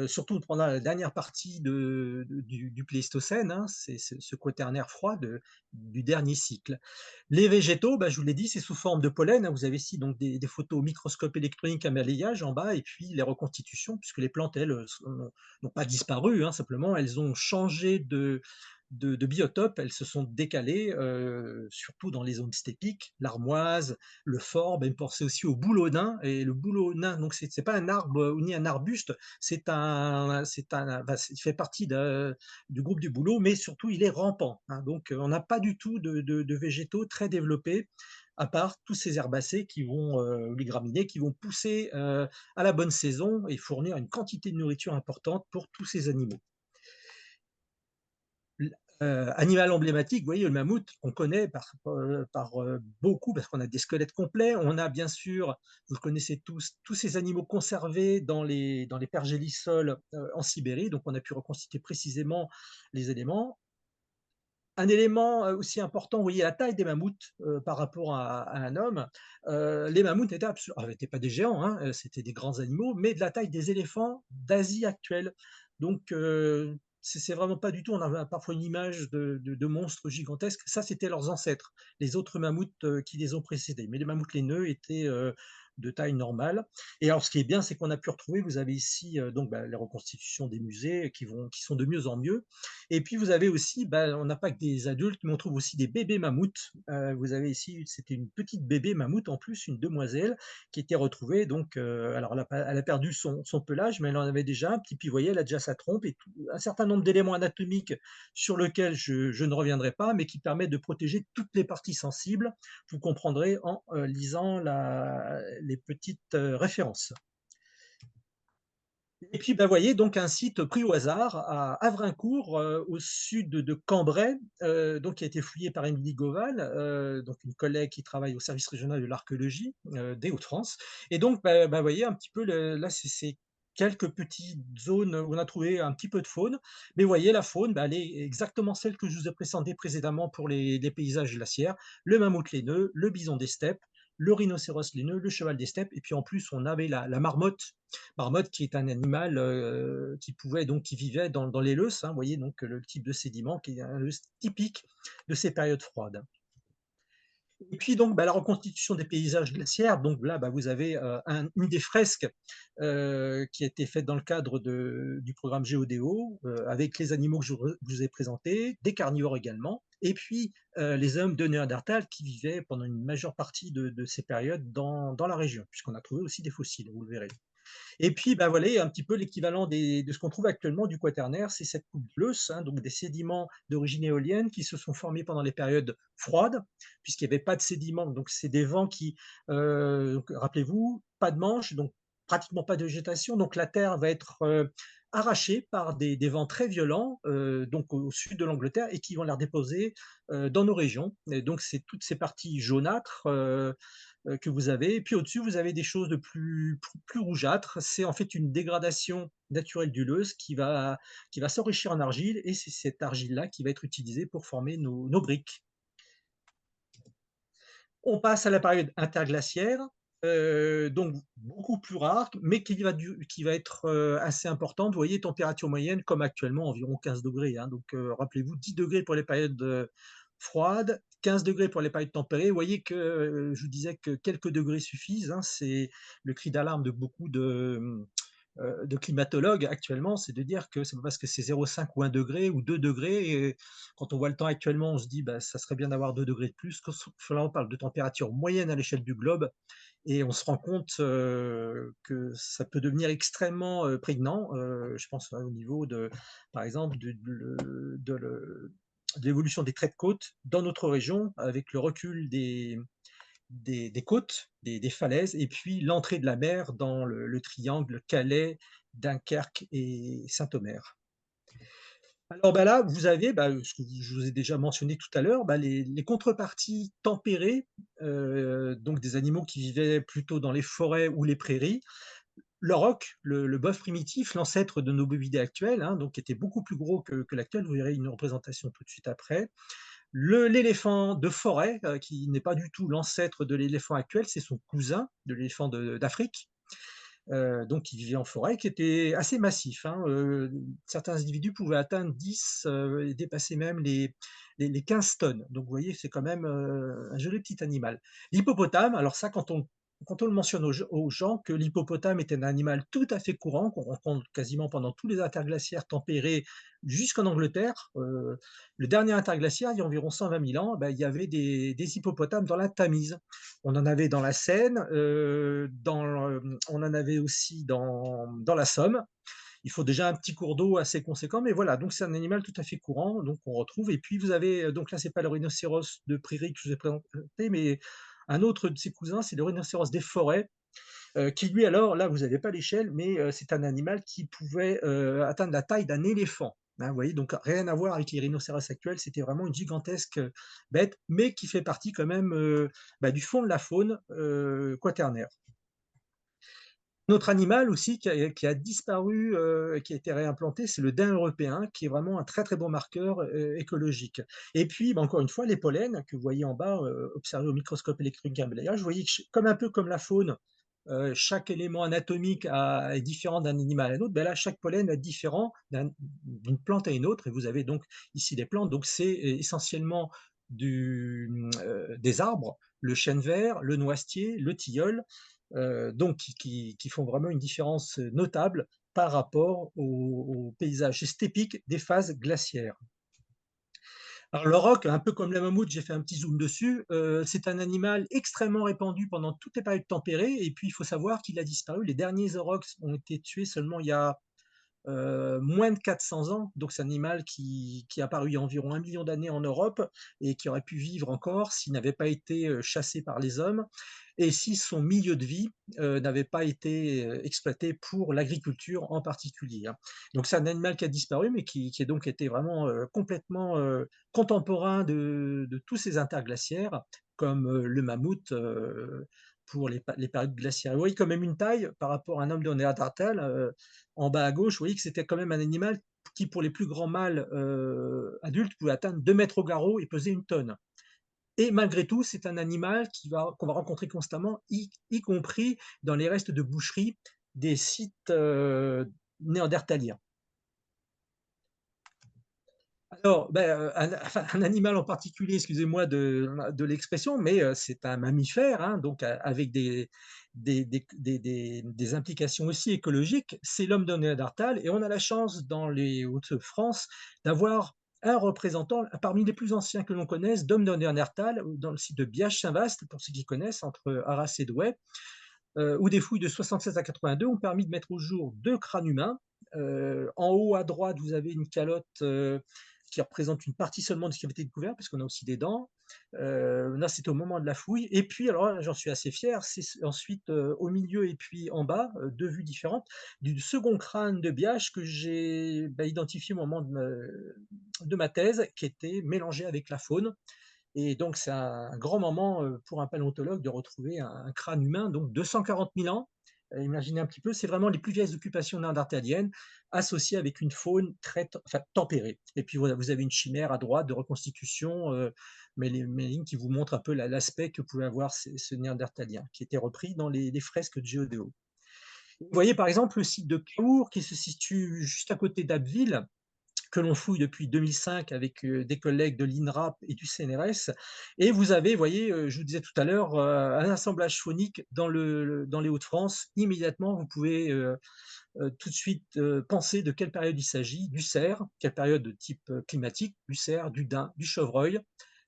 Surtout pendant la dernière partie du Pléistocène, hein, c'est ce quaternaire froid du dernier cycle. Les végétaux, je vous l'ai dit, c'est sous forme de pollen. Hein, vous avez ici donc des photos au microscope électronique à balayage en bas, et puis les reconstitutions, puisque les plantes, elles, n'ont pas disparu, hein, simplement elles ont changé de biotope, elles se sont décalées, surtout dans les zones steppiques, l'armoise, le forbe, même pensez aussi au bouleau nain, et le bouleau nain, donc c'est pas un arbre ni un arbuste, il fait partie du groupe du bouleau, mais surtout il est rampant, hein, donc on n'a pas du tout de végétaux très développés, à part tous ces herbacées les graminées, qui vont pousser à la bonne saison et fournir une quantité de nourriture importante pour tous ces animaux. Animal emblématique, vous voyez, le mammouth, on connaît par beaucoup, parce qu'on a des squelettes complets. On a bien sûr, vous le connaissez tous ces animaux conservés dans les pergélisols en Sibérie. Donc, on a pu reconstituer précisément les éléments. Un élément aussi important, vous voyez la taille des mammouths par rapport à un homme. Les mammouths n'étaient pas des géants, hein, c'était des grands animaux, mais de la taille des éléphants d'Asie actuelle. Donc, c'est vraiment pas du tout, on a parfois une image de monstres gigantesques. Ça, c'était leurs ancêtres, les autres mammouths qui les ont précédés. Mais les mammouths laineux étaient de taille normale. Et alors, ce qui est bien, c'est qu'on a pu retrouver, vous avez ici donc les reconstitutions des musées qui sont de mieux en mieux. Et puis, vous avez aussi, on n'a pas que des adultes, mais on trouve aussi des bébés mammouths. Vous avez ici, c'était une petite bébé mammouth en plus, une demoiselle, qui était retrouvée. Donc, alors, elle a perdu son pelage, mais elle en avait déjà un petit. Puis, vous voyez, elle a déjà sa trompe et un certain nombre d'éléments anatomiques sur lesquels je ne reviendrai pas, mais qui permettent de protéger toutes les parties sensibles. Vous comprendrez en lisant les petites références. Et puis, vous voyez, donc un site pris au hasard à Havrincourt, au sud de Cambrai, donc qui a été fouillé par Émilie Goval, donc une collègue qui travaille au service régional de l'archéologie des Hauts-de-France. Et donc, vous voyez un petit peu, là, c'est quelques petites zones où on a trouvé un petit peu de faune. Mais vous voyez, la faune, elle est exactement celle que je vous ai présentée précédemment pour les paysages glaciaires. Le mammouth laineux, le bison des steppes, le rhinocéros laineux, le cheval des steppes, et puis en plus, on avait la marmotte qui est un animal qui vivait dans les lœss, hein, vous voyez donc le type de sédiment qui est un lœss typique de ces périodes froides. Et puis donc la reconstitution des paysages glaciaires, donc là vous avez une des fresques qui a été faite dans le cadre du programme Géodéo, avec les animaux que je vous ai présentés, des carnivores également, et puis les hommes de Néandertal qui vivaient pendant une majeure partie de ces périodes dans la région, puisqu'on a trouvé aussi des fossiles, vous le verrez. Et puis, voilà, un petit peu l'équivalent de ce qu'on trouve actuellement du Quaternaire, c'est cette coupe de l'Eusse, hein, donc des sédiments d'origine éolienne qui se sont formés pendant les périodes froides, puisqu'il n'y avait pas de sédiments. Donc, c'est des vents qui, rappelez-vous, pas de manche, donc pratiquement pas de végétation. Donc, la terre va être arrachée par des vents très violents, donc au sud de l'Angleterre, et qui vont la redéposer dans nos régions. Et donc, c'est toutes ces parties jaunâtres que vous avez. Et puis au-dessus, vous avez des choses de plus rougeâtres. C'est en fait une dégradation naturelle du lœss qui va s'enrichir en argile, et c'est cette argile-là qui va être utilisée pour former nos briques. On passe à la période interglaciaire, donc beaucoup plus rare, mais qui va être assez importante. Vous voyez, température moyenne, comme actuellement, environ 15 degrés. Hein. Donc, rappelez-vous, 10 degrés pour les périodes froides, 15 degrés pour les périodes tempérées. Vous voyez que je vous disais que quelques degrés suffisent. Hein. C'est le cri d'alarme de beaucoup de climatologues actuellement, c'est de dire que c'est pas parce que c'est 0,5 ou 1 degré ou 2 degrés, et quand on voit le temps actuellement, on se dit ça serait bien d'avoir 2 degrés de plus. Là, on parle de température moyenne à l'échelle du globe, et on se rend compte que ça peut devenir extrêmement prégnant. Je pense au niveau par exemple, de l'évolution des traits de côte dans notre région, avec le recul des côtes, des falaises, et puis l'entrée de la mer dans le triangle Calais, Dunkerque et Saint-Omer. Alors là, vous avez ce que je vous ai déjà mentionné tout à l'heure, les contreparties tempérées, donc des animaux qui vivaient plutôt dans les forêts ou les prairies. Le roc, le bœuf primitif, l'ancêtre de nos bovidés actuels, hein, donc qui était beaucoup plus gros que l'actuel, vous verrez une représentation tout de suite après. L'éléphant de forêt, qui n'est pas du tout l'ancêtre de l'éléphant actuel, c'est son cousin de l'éléphant d'Afrique, donc qui vivait en forêt, qui était assez massif. Hein, certains individus pouvaient atteindre 10 et dépasser même les 15 tonnes. Donc vous voyez, c'est quand même un joli petit animal. L'hippopotame, alors ça, quand on le mentionne aux gens que l'hippopotame est un animal tout à fait courant, qu'on rencontre quasiment pendant tous les interglaciaires tempérés jusqu'en Angleterre, le dernier interglaciaire, il y a environ 120 000 ans, il y avait des hippopotames dans la Tamise. On en avait dans la Seine, on en avait aussi dans la Somme. Il faut déjà un petit cours d'eau assez conséquent, mais voilà, donc c'est un animal tout à fait courant, donc on retrouve. Et puis vous avez, donc là, c'est pas le rhinocéros de prairie que je vous ai présenté, mais un autre de ses cousins, c'est le rhinocéros des forêts, qui lui, alors, là, vous n'avez pas l'échelle, mais c'est un animal qui pouvait atteindre la taille d'un éléphant. Hein, vous voyez, donc rien à voir avec les rhinocéros actuels, c'était vraiment une gigantesque bête, mais qui fait partie quand même du fond de la faune quaternaire. Un autre animal aussi qui a disparu, qui a été réimplanté, c'est le daim européen, qui est vraiment un très très bon marqueur écologique. Et puis, encore une fois, les pollens que vous voyez en bas, observés au microscope électron balayage, vous voyez que, comme un peu comme la faune, chaque élément anatomique est différent d'un animal à un autre, ben là, chaque pollen est différent d'une plante à une autre. Et vous avez donc ici des plantes. Donc c'est essentiellement des arbres, le chêne vert, le noisetier, le tilleul, donc qui font vraiment une différence notable par rapport au paysage stépique des phases glaciaires. Alors le roc, un peu comme le mammouth, j'ai fait un petit zoom dessus, c'est un animal extrêmement répandu pendant toutes les périodes tempérées, et puis il faut savoir qu'il a disparu. Les derniers aurochs ont été tués seulement il y a moins de 400 ans. Donc c'est un animal qui a apparu il y a environ 1 million d'années en Europe et qui aurait pu vivre encore s'il n'avait pas été chassé par les hommes et si son milieu de vie n'avait pas été exploité pour l'agriculture en particulier, hein. Donc c'est un animal qui a disparu, mais qui a donc été vraiment complètement contemporain de tous ces interglaciaires, comme le mammouth pour les périodes glaciaires. Vous voyez quand même une taille par rapport à un homme de Néandertal. En bas à gauche, vous voyez que c'était quand même un animal qui, pour les plus grands mâles adultes, pouvait atteindre 2 mètres au garrot et peser 1 tonne. Et malgré tout, c'est un animal qu'on va rencontrer constamment, y compris dans les restes de boucherie des sites néandertaliens. Alors, ben, enfin, un animal en particulier, excusez-moi de l'expression, mais c'est un mammifère, hein, donc avec des implications aussi écologiques. C'est l'homme de Néandertal, et on a la chance dans les Hauts-de-France d'avoir un représentant parmi les plus anciens que l'on connaisse d'homme de Néandertal, dans le site de Biach-Saint-Vaast, pour ceux qui connaissent, entre Arras et Douai, où des fouilles de 76 à 82 ont permis de mettre au jour 2 crânes humains. En haut à droite, vous avez une calotte qui représente une partie seulement de ce qui avait été découvert, parce qu'on a aussi des dents. Là, c'était au moment de la fouille. Et puis, alors là, j'en suis assez fier, c'est ensuite au milieu et puis en bas, 2 vues différentes, du second crâne de Biach que j'ai identifié au moment de ma thèse, qui était mélangé avec la faune. Et donc, c'est un grand moment pour un paléontologue de retrouver un crâne humain, donc 240 000 ans. Imaginez un petit peu, c'est vraiment les plus vieilles occupations néandertaliennes associées avec une faune très enfin, tempérée. Et puis, vous avez une chimère à droite de reconstitution, Méline, qui vous montre un peu l'aspect que pouvait avoir ce néandertalien, qui était repris dans les fresques de Géodéo. Vous voyez par exemple le site de Caour, qui se situe juste à côté d'Abbeville, que l'on fouille depuis 2005 avec des collègues de l'INRAP et du CNRS. Et vous avez, vous voyez, je vous disais tout à l'heure, un assemblage phonique dans les Hauts-de-France. Immédiatement, vous pouvez tout de suite penser de quelle période il s'agit: du cerf, quelle période de type climatique, du cerf, du daim, du chevreuil,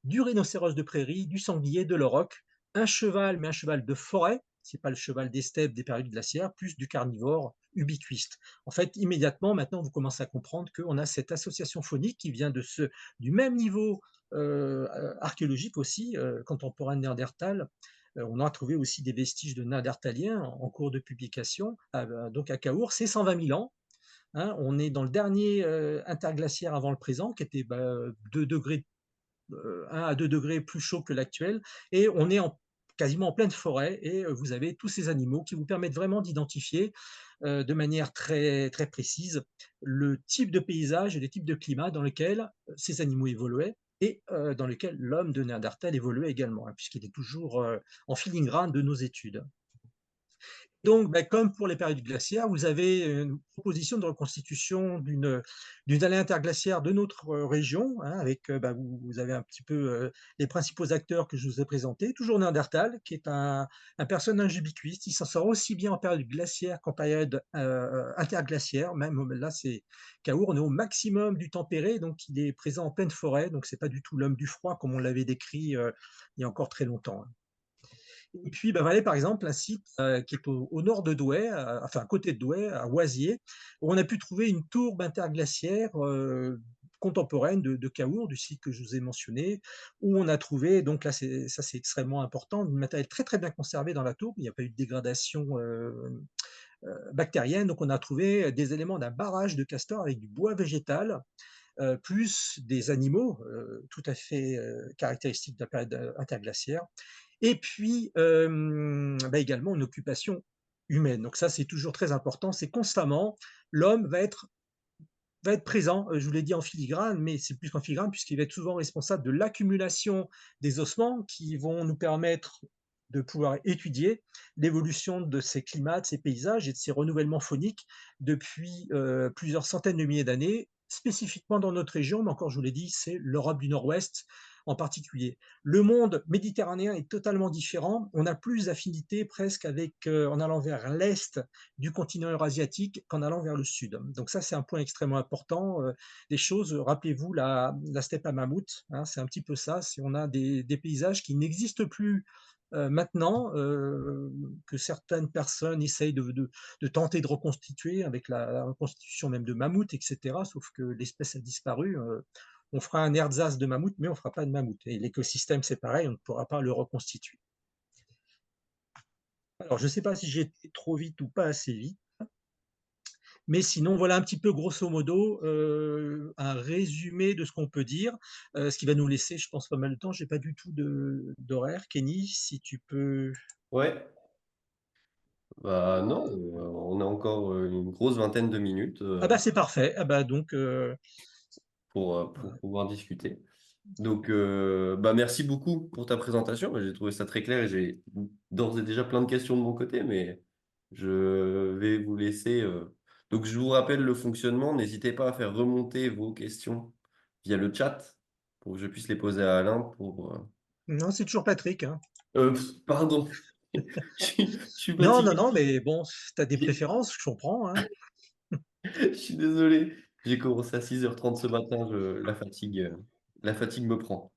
du rhinocéros de prairie, du sanglier, de l'auroch, un cheval, mais un cheval de forêt, c'est pas le cheval des steppes des périodes glaciaires, plus du carnivore ubiquiste. En fait, immédiatement, maintenant, vous commencez à comprendre qu'on a cette association phonique qui vient du même niveau archéologique aussi, contemporain de Néandertal. On a trouvé aussi des vestiges de Néandertaliens en cours de publication, donc à Cahors, c'est 120 000 ans. Hein, on est dans le dernier interglaciaire avant le présent, qui était 2 degrés 1 à 2 degrés plus chaud que l'actuel, et on est quasiment en pleine forêt, et vous avez tous ces animaux qui vous permettent vraiment d'identifier de manière très, très précise le type de paysage et le type de climat dans lequel ces animaux évoluaient, et dans lequel l'homme de Néandertal évoluait également, hein, puisqu'il est toujours en filigrane de nos études. Donc, comme pour les périodes glaciaires, vous avez une proposition de reconstitution d'une allée interglaciaire de notre région, hein, avec, vous avez un petit peu les principaux acteurs que je vous ai présentés. Toujours Néandertal, qui est un personnage ubiquiste. Il s'en sort aussi bien en période glaciaire qu'en période interglaciaire. Même là, c'est Cahors, on est au maximum du tempéré, donc il est présent en pleine forêt. Donc, c'est pas du tout l'homme du froid comme on l'avait décrit il y a encore très longtemps, hein. Et puis, voilà, par exemple, un site qui est au nord de Douai, enfin à côté de Douai, à Oisier, où on a pu trouver une tourbe interglaciaire contemporaine de Cahors, du site que je vous ai mentionné, où on a trouvé, donc là, ça c'est extrêmement important, du matériel très très bien conservé dans la tourbe, il n'y a pas eu de dégradation bactérienne, donc on a trouvé des éléments d'un barrage de castor avec du bois végétal, plus des animaux tout à fait caractéristiques de la période interglaciaire, et puis également une occupation humaine. Donc ça, c'est toujours très important, c'est constamment, l'homme va être présent, je vous l'ai dit, en filigrane, mais c'est plus qu'en filigrane, puisqu'il va être souvent responsable de l'accumulation des ossements qui vont nous permettre de pouvoir étudier l'évolution de ces climats, de ces paysages et de ces renouvellements fauniques depuis plusieurs centaines de milliers d'années, spécifiquement dans notre région, mais encore je vous l'ai dit, c'est l'Europe du Nord-Ouest en particulier. Le monde méditerranéen est totalement différent. On a plus d'affinités presque avec, en allant vers l'est du continent eurasiatique qu'en allant vers le sud. Donc ça, c'est un point extrêmement important des choses. Rappelez-vous la steppe à mammouth, hein, c'est un petit peu ça. Si on a des paysages qui n'existent plus maintenant, que certaines personnes essayent de tenter de reconstituer avec la reconstitution même de mammouth, etc. Sauf que l'espèce a disparu. On fera un ersatz de mammouth, mais on ne fera pas de mammouth. Et l'écosystème, c'est pareil, on ne pourra pas le reconstituer. Alors, je ne sais pas si j'ai été trop vite ou pas assez vite. Mais sinon, voilà un petit peu grosso modo un résumé de ce qu'on peut dire, ce qui va nous laisser, je pense, pas mal de temps. Je n'ai pas du tout d'horaire. Kenny, si tu peux. Ouais, bah non, on a encore une grosse vingtaine de minutes Ah bah c'est parfait. Ah bah donc pour pouvoir discuter. Donc, bah merci beaucoup pour ta présentation. J'ai trouvé ça très clair et j'ai d'ores et déjà plein de questions de mon côté, mais je vais vous laisser. Donc, je vous rappelle le fonctionnement. N'hésitez pas à faire remonter vos questions via le chat pour que je puisse les poser à Alain non, c'est toujours Patrick, hein. Pardon, je suis Non, non, fatigué. non, mais bon, tu as des préférences, je comprends, hein. Je suis désolé. J'ai commencé à 6h30 ce matin. La fatigue me prend.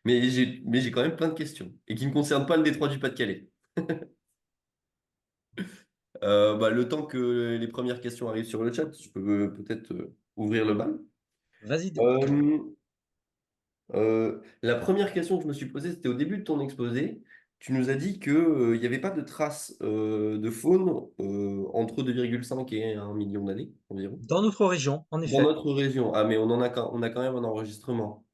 Mais j'ai quand même plein de questions et qui ne concernent pas le détroit du Pas-de-Calais. Bah, le temps que les premières questions arrivent sur le chat, je peux peut-être ouvrir le bal. Vas-y donc. Euh, la première question que je me suis posée, c'était au début de ton exposé. Tu nous as dit qu'il n'y avait pas de traces de faune entre 2,5 et 1 million d'années environ. Dans notre région, en Dans effet. notre région. Ah, mais on a quand même un enregistrement.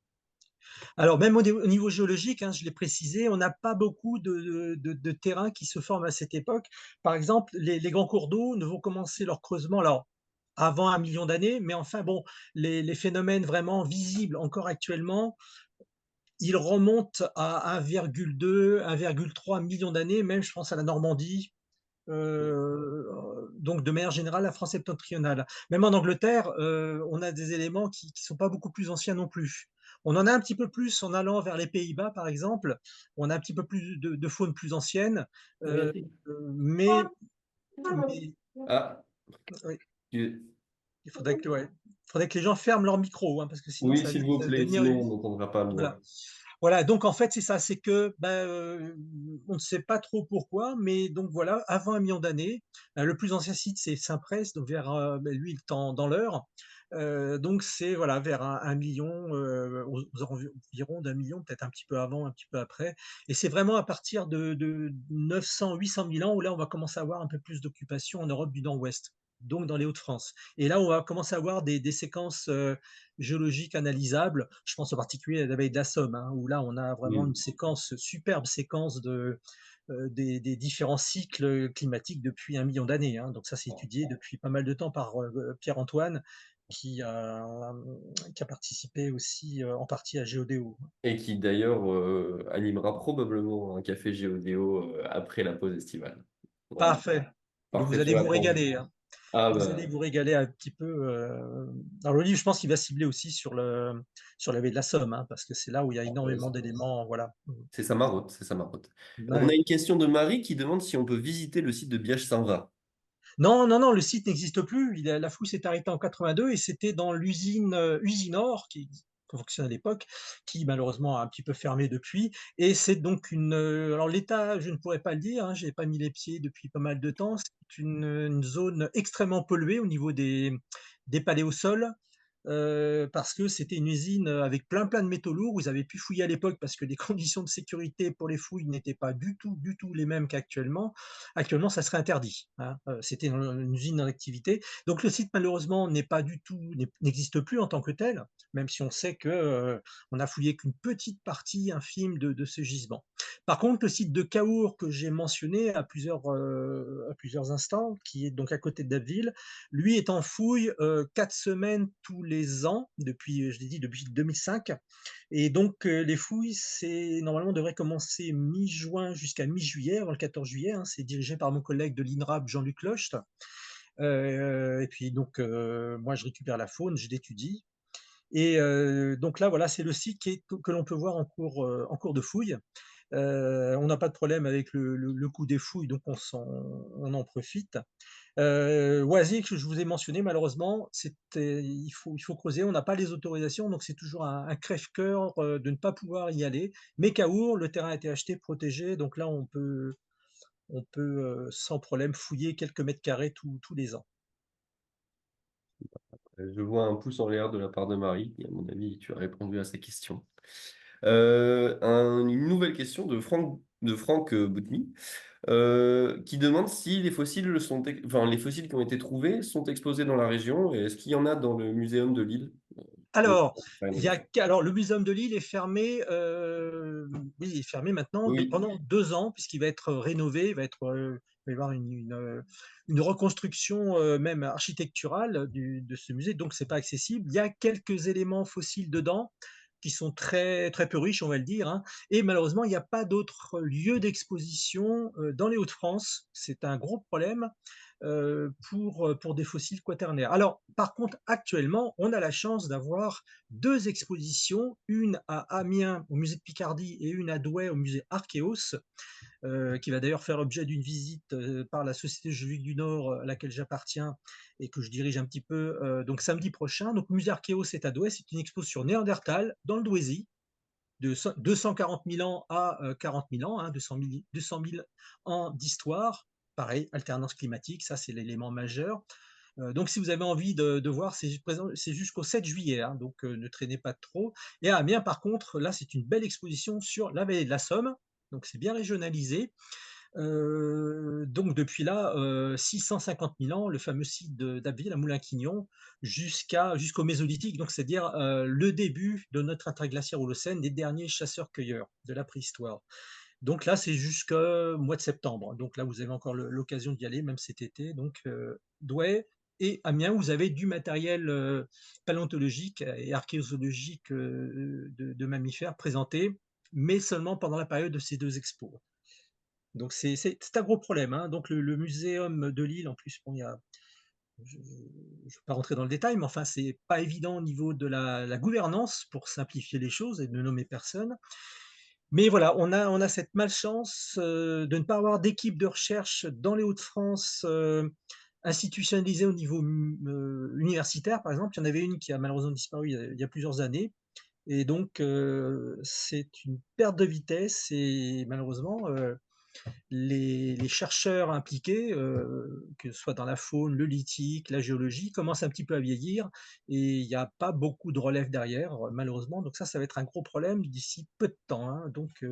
Alors, même au niveau géologique, hein, je l'ai précisé, on n'a pas beaucoup de terrains qui se forment à cette époque. Par exemple, les grands cours d'eau ne vont commencer leur creusement alors, avant 1 million d'années, mais enfin, bon, les phénomènes vraiment visibles encore actuellement, ils remontent à 1,2, 1,3 million d'années, même je pense à la Normandie, donc de manière générale, la France septentrionale. Même en Angleterre, on a des éléments qui ne sont pas beaucoup plus anciens non plus. On en a un petit peu plus en allant vers les Pays-Bas, par exemple. On a un petit peu plus de faune plus ancienne, euh, Merci. mais, mais Ah, oui, tu- il faudrait ouais, faudrait que les gens ferment leur micro, hein, parce que sinon oui, ça s'il risque vous de plaît, devenir. sinon on n'entendra pas bien. Voilà. Voilà, donc en fait, c'est ça, c'est que ben, on ne sait pas trop pourquoi, mais donc voilà, avant 1 million d'années, le plus ancien site, c'est Saint-Prest, donc vers ben, lui, il est dans l'Eure. Donc c'est voilà, vers 1 million, aux environs d'1 million, peut-être un petit peu avant, un petit peu après. Et c'est vraiment à partir de 900, 800 000 ans où là, on va commencer à avoir un peu plus d'occupation en Europe du Nord-Ouest, donc dans les Hauts-de-France. Et là, on va commencer à avoir des séquences géologiques analysables. Je pense en particulier à la baie de la Somme, hein, où là, on a vraiment une Oui. séquence, superbe séquence des différents cycles climatiques depuis 1 million d'années, hein. Donc ça, c'est étudié depuis pas mal de temps par Pierre-Antoine, qui a, qui a participé aussi en partie à Géodéo. Et qui d'ailleurs animera probablement un café Géodéo après la pause estivale. Voilà. Parfait. Donc Parfait vous sur allez la vous transition. régaler, hein. Ah Vous allez bah, vous régaler un petit peu. Alors le livre, je pense qu'il va cibler aussi sur la baie de la Somme, hein, parce que c'est là où il y a énormément intéressant. d'éléments. Voilà. C'est sa marotte, c'est sa marotte. On a Ouais. une question de Marie qui demande si on peut visiter le site de Biège-Saint-Va. Non, non, non, le site n'existe plus. La fouille s'est arrêtée en 82 et c'était dans l'usine Usinor qui fonctionnait à l'époque, qui malheureusement a un petit peu fermé depuis. Et c'est donc alors l'État, je ne pourrais pas le dire, hein, je n'ai pas mis les pieds depuis pas mal de temps. C'est une zone extrêmement polluée au niveau des paléosols. Parce que c'était une usine avec plein de métaux lourds où ils avaient pu fouiller à l'époque parce que les conditions de sécurité pour les fouilles n'étaient pas du tout les mêmes qu'actuellement. Actuellement, ça serait interdit, hein. C'était une usine en activité. Donc le site, malheureusement, n'existe plus en tant que tel, même si on sait que on a fouillé qu'une petite partie infime de ce gisement. Par contre, le site de Caour que j'ai mentionné à plusieurs instants, qui est donc à côté de Dabbeville, lui est en fouille 4 semaines tous les ans depuis, je l'ai dit, depuis 2005. Et donc les fouilles, normalement, devrait commencer mi-juin jusqu'à mi-juillet, avant le 14 juillet, hein. C'est dirigé par mon collègue de l'INRAP, Jean-Luc Locht. Et puis donc moi, je récupère la faune, je l'étudie. Et donc là, voilà, c'est le site que l'on peut voir en cours de fouille. On n'a pas de problème avec le coût des fouilles, donc on en profite. Oisy, que je vous ai mentionné, malheureusement, il faut creuser, on n'a pas les autorisations, donc c'est toujours un crève-cœur de ne pas pouvoir y aller. Mais Caour, le terrain a été acheté, protégé, donc là on peut sans problème fouiller quelques mètres carrés tous les ans. Je vois un pouce en l'air de la part de Marie, et à mon avis, tu as répondu à sa question. Une nouvelle question de Franck Boutmy, qui demande si les fossiles qui ont été trouvés sont exposés dans la région, et est-ce qu'il y en a dans le muséum de Lille? Oui, Alors, Fahrenheit. le muséum de Lille est fermé, oui, il est fermé maintenant Oui, pendant 2 ans, puisqu'il va être rénové, il va y avoir une reconstruction même architecturale de ce musée, donc c'est pas accessible. Il y a quelques éléments fossiles dedans qui sont très, très peu riches, on va le dire, hein, et malheureusement, il n'y a pas d'autres lieux d'exposition dans les Hauts-de-France. C'est un gros problème pour des fossiles quaternaires. Alors, par contre, actuellement, on a la chance d'avoir 2 expositions, une à Amiens au musée de Picardie et une à Douai au musée Archéos, qui va d'ailleurs faire objet d'une visite par la Société géologique du Nord à laquelle j'appartiens et que je dirige un petit peu, donc samedi prochain. Donc, le musée Archéos est à Douai, c'est une expo sur Néandertal dans le Douaisis, de 240 000 ans à 40 000 ans, hein, 200 000 ans d'histoire. Pareil, alternance climatique, ça c'est l'élément majeur. Donc si vous avez envie de voir, c'est jusqu'au 7 juillet, hein, donc ne traînez pas trop. Et à Amiens, par contre, là c'est une belle exposition sur la vallée de la Somme, donc c'est bien régionalisé. Donc depuis là, 650 000 ans, le fameux site d'Abbeville à Moulins-Quignon, jusqu'au Mésolithique, donc c'est-à-dire le début de notre interglaciaire Holocène, des derniers chasseurs-cueilleurs de la préhistoire. Donc là, c'est jusqu'au mois de septembre. Donc là, vous avez encore l'occasion d'y aller, même cet été. Donc Douai et Amiens, vous avez du matériel paléontologique et archéologique de mammifères présenté, mais seulement pendant la période de ces 2 expos. Donc c'est un gros problème, hein. Donc le muséum de Lille, en plus, bon, je ne vais pas rentrer dans le détail, mais enfin, c'est pas évident au niveau de la gouvernance pour simplifier les choses et de nommer personne. Mais voilà, on a cette malchance de ne pas avoir d'équipe de recherche dans les Hauts-de-France institutionnalisée au niveau universitaire, par exemple. Il y en avait une qui a malheureusement disparu il y a plusieurs années. Et donc, c'est une perte de vitesse et malheureusement, les chercheurs impliqués, que ce soit dans la faune, le lithique, la géologie, commencent un petit peu à vieillir et il n'y a pas beaucoup de relève derrière, malheureusement. Donc ça va être un gros problème d'ici peu de temps, hein. Donc,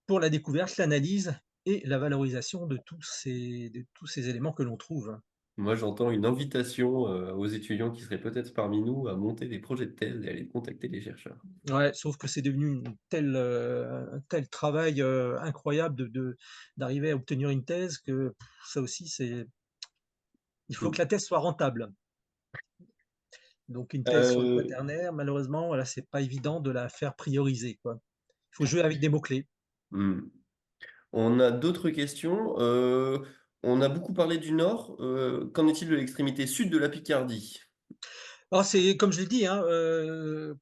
pour la découverte, l'analyse et la valorisation de tous ces éléments que l'on trouve. moi j'entends une invitation aux étudiants qui seraient peut-être parmi nous à monter des projets de thèse et aller contacter les chercheurs. Ouais, sauf que c'est devenu un tel travail incroyable d'arriver à obtenir une thèse que ça aussi, il faut Mm. que la thèse soit rentable. Donc une thèse sur le Euh, quaternaire, malheureusement, voilà, c'est pas évident de la faire prioriser, quoi. Il faut jouer avec des mots-clés. mm. On a d'autres questions. On a beaucoup parlé du Nord. Qu'en est-il de l'extrémité sud de la Picardie? Alors c'est comme je l'ai dit, hein,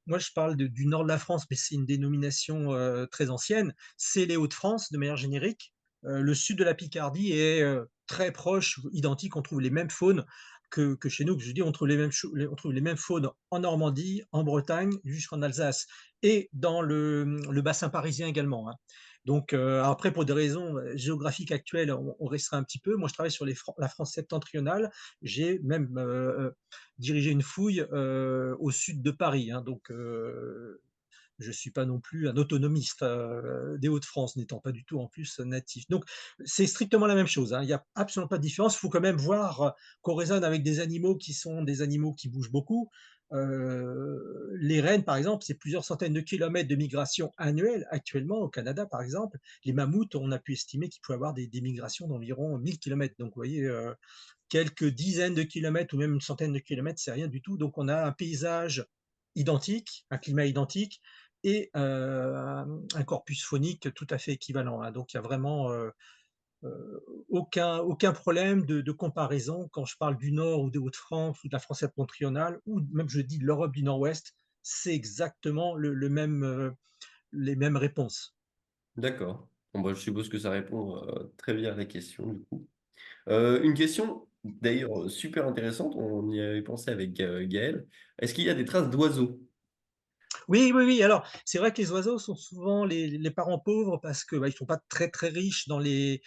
moi je parle du nord de la France, mais c'est une dénomination très ancienne. C'est les Hauts-de-France de manière générique. Le sud de la Picardie est très proche, identique. On trouve les mêmes faunes que chez nous. Que je dis, on trouve les mêmes faunes en Normandie, en Bretagne, jusqu'en Alsace et dans le bassin parisien également, hein. Donc après, pour des raisons géographiques actuelles, on restera un petit peu. Moi, je travaille sur la France septentrionale. J'ai même diriger une fouille au sud de Paris, hein, donc je ne suis pas non plus un autonomiste des Hauts-de-France, n'étant pas du tout en plus natif. Donc c'est strictement la même chose, hein, il n'y a absolument pas de différence. Il faut quand même voir qu'on raisonne avec des animaux qui sont des animaux qui bougent beaucoup. Les rennes, par exemple, c'est plusieurs centaines de kilomètres de migration annuelle actuellement au Canada, par exemple. Les mammouths, on a pu estimer qu'ils pouvaient avoir des migrations d'environ 1000 kilomètres. Donc vous voyez, quelques dizaines de kilomètres ou même une centaine de kilomètres, c'est rien du tout. Donc on a un paysage identique, un climat identique et un corpus phonique tout à fait équivalent, hein. Donc il y a vraiment aucun problème de comparaison quand je parle du Nord ou des Hauts-de-France ou de la France septentrionale ou même je dis de l'Europe du Nord-Ouest, c'est exactement le même, les mêmes réponses. D'accord. Bon, bah, je suppose que ça répond très bien à la question, du coup. Une question, d'ailleurs, super intéressante, on y avait pensé avec Gaël. Est-ce qu'il y a des traces d'oiseaux? Oui, oui, oui. Alors, c'est vrai que les oiseaux sont souvent les parents pauvres parce que, bah, ils sont pas très, très riches dans les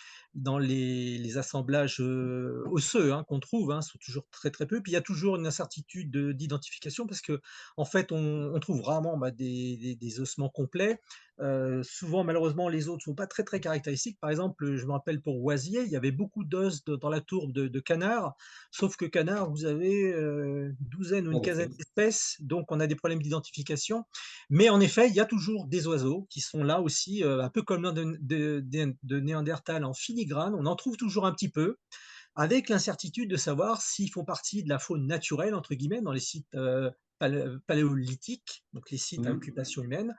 assemblages, osseux, hein, qu'on trouve, hein, sont toujours très, très peu. Puis il y a toujours une incertitude d'identification parce que en fait, on trouve rarement, bah, des ossements complets. Souvent, malheureusement, les os ne sont pas très, très caractéristiques. Par exemple, je me rappelle pour Oisier, il y avait beaucoup d'os dans la tourbe de canard, sauf que canard, vous avez, une douzaine ou une En quinzaine effet. d'espèces, donc on a des problèmes d'identification. Mais en effet, il y a toujours des oiseaux qui sont là aussi, un peu comme l'un de Néandertal en filigrane. On en trouve toujours un petit peu, avec l'incertitude de savoir s'ils font partie de la faune naturelle, entre guillemets, dans les sites paléolithiques, donc les sites à Mhm. occupation humaine,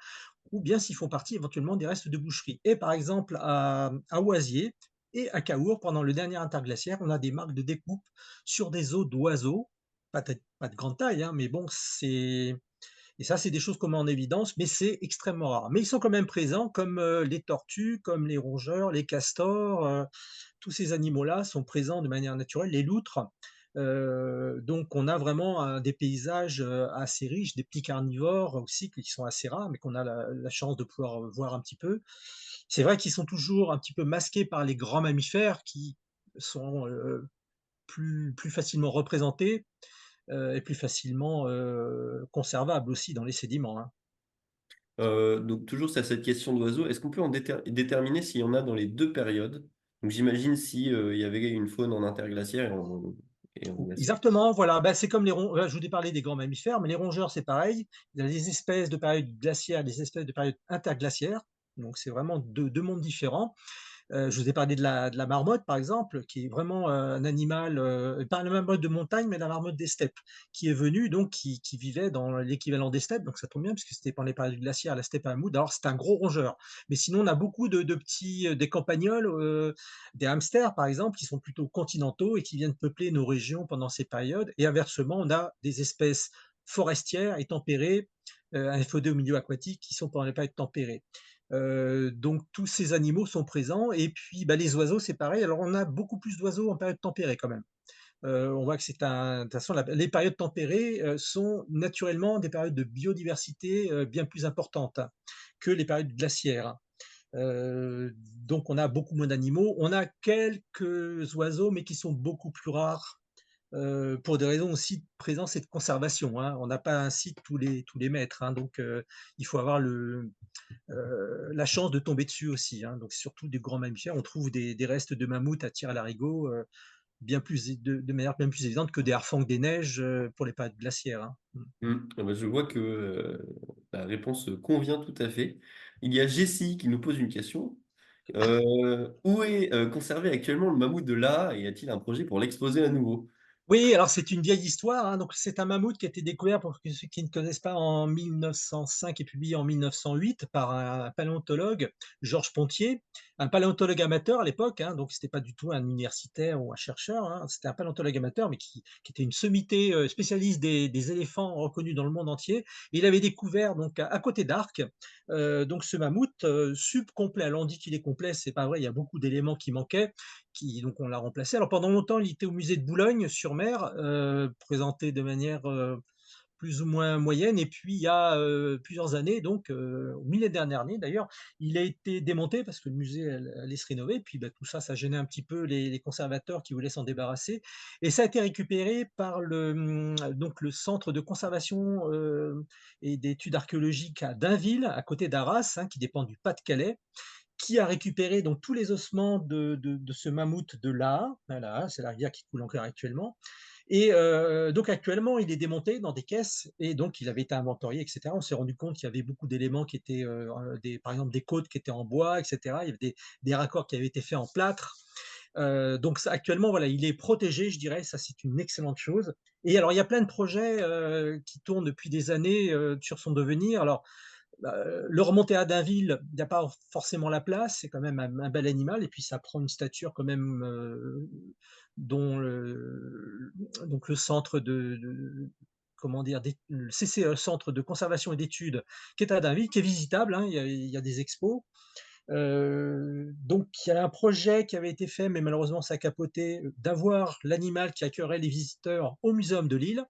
ou bien s'ils font partie éventuellement des restes de boucherie. Et par exemple, à Oisier et à Caour, pendant le dernier interglaciaire, on a des marques de découpe sur des os d'oiseaux, pas de grande taille, hein, mais bon, et ça, c'est des choses qu'on met en évidence, mais c'est extrêmement rare. Mais ils sont quand même présents, comme les tortues, comme les rongeurs, les castors. Tous ces animaux-là sont présents de manière naturelle. Les loutres. Donc, on a vraiment des paysages assez riches, des petits carnivores aussi qui sont assez rares, mais qu'on a la chance de pouvoir voir un petit peu. C'est vrai qu'ils sont toujours un petit peu masqués par les grands mammifères qui sont plus facilement représentés et plus facilement conservables aussi dans les sédiments, hein. Donc, toujours sur cette question d'oiseaux, est-ce qu'on peut en déterminer s'il y en a dans les deux périodes? Donc, j'imagine si, il y avait une faune en interglaciaire et en glaciaire. Exactement, voilà. Ben, c'est comme les rongeurs. Je vous ai parlé des grands mammifères, mais les rongeurs, c'est pareil. Il y a des espèces de période glaciaire, des espèces de période interglaciaire. Donc, c'est vraiment deux mondes différents. Je vous ai parlé de la marmotte, par exemple, qui est vraiment un animal, pas la marmotte de montagne, mais la marmotte des steppes, qui est venue, donc, qui vivait dans l'équivalent des steppes. Donc, ça tombe bien, parce que c'était pendant les périodes glaciaires, la steppe à Hamoud. Alors, c'est un gros rongeur. Mais sinon, on a beaucoup de petits, des campagnols, des hamsters, par exemple, qui sont plutôt continentaux et qui viennent peupler nos régions pendant ces périodes. Et inversement, on a des espèces forestières et tempérées, inféodées au milieu aquatique, qui sont pendant les périodes tempérées. Donc tous ces animaux sont présents et puis, bah, les oiseaux, c'est pareil. Alors on a beaucoup plus d'oiseaux en période tempérée quand même. On voit que c'est un de toute façon les périodes tempérées, sont naturellement des périodes de biodiversité, bien plus importantes, hein, que les périodes glaciaires, hein. Donc on a beaucoup moins d'animaux. On a quelques oiseaux, mais qui sont beaucoup plus rares, pour des raisons aussi de présence et de conservation, hein. On n'a pas un site tous les mètres, hein, donc il faut avoir la chance de tomber dessus aussi, hein. Donc surtout des grands mammifères, on trouve des restes de mammouth à tir-larigot de manière bien plus évidente que des harfangs des neiges pour les périodes glaciaires, hein. Ah bah, je vois que la réponse convient tout à fait. Il y a Jessie qui nous pose une question. Où est conservé actuellement le mammouth de là et y a-t-il un projet pour l'exposer à nouveau? Oui, alors c'est une vieille histoire, hein. Donc c'est un mammouth qui a été découvert, pour ceux qui ne connaissent pas, en 1905 et publié en 1908 par un paléontologue, Georges Pontier, un paléontologue amateur à l'époque, hein. Donc c'était pas du tout un universitaire ou un chercheur, hein. C'était un paléontologue amateur, mais qui était une sommité, spécialiste des éléphants reconnus dans le monde entier. Et il avait découvert donc à côté d'Arques, donc ce mammouth subcomplet. Alors on dit qu'il est complet, c'est pas vrai. Il y a beaucoup d'éléments qui manquaient. Donc on l'a remplacé. Alors pendant longtemps, il était au musée de Boulogne-sur-Mer, présenté de manière plus ou moins moyenne. Et puis il y a plusieurs années, donc au millénaire dernier d'ailleurs, il a été démonté parce que le musée allait se rénover. Puis bah, tout ça, ça gênait un petit peu les conservateurs qui voulaient s'en débarrasser. Et ça a été récupéré par donc le centre de conservation et d'études archéologiques à Dainville, à côté d'Arras, hein, qui dépend du Pas-de-Calais, qui a récupéré donc tous les ossements de ce mammouth de là. Voilà, c'est la rivière qui coule encore actuellement. Et donc actuellement, il est démonté dans des caisses et donc il avait été inventorié, etc. On s'est rendu compte qu'il y avait beaucoup d'éléments qui étaient, par exemple, des côtes qui étaient en bois, etc. Il y avait des raccords qui avaient été faits en plâtre. Donc ça, actuellement, voilà, il est protégé, je dirais, ça c'est une excellente chose. Et alors il y a plein de projets, qui tournent depuis des années, sur son devenir. Alors, le remonter à Dainville, il n'y a pas forcément la place, c'est quand même un bel animal et puis ça prend une stature quand même, dont donc le centre de comment dire? Le CCE, Centre de conservation et d'études, qui est à Dainville, qui est visitable, hein, il y a des expos. Donc il y a un projet qui avait été fait, mais malheureusement ça a capoté, d'avoir l'animal qui accueillerait les visiteurs au muséum de Lille,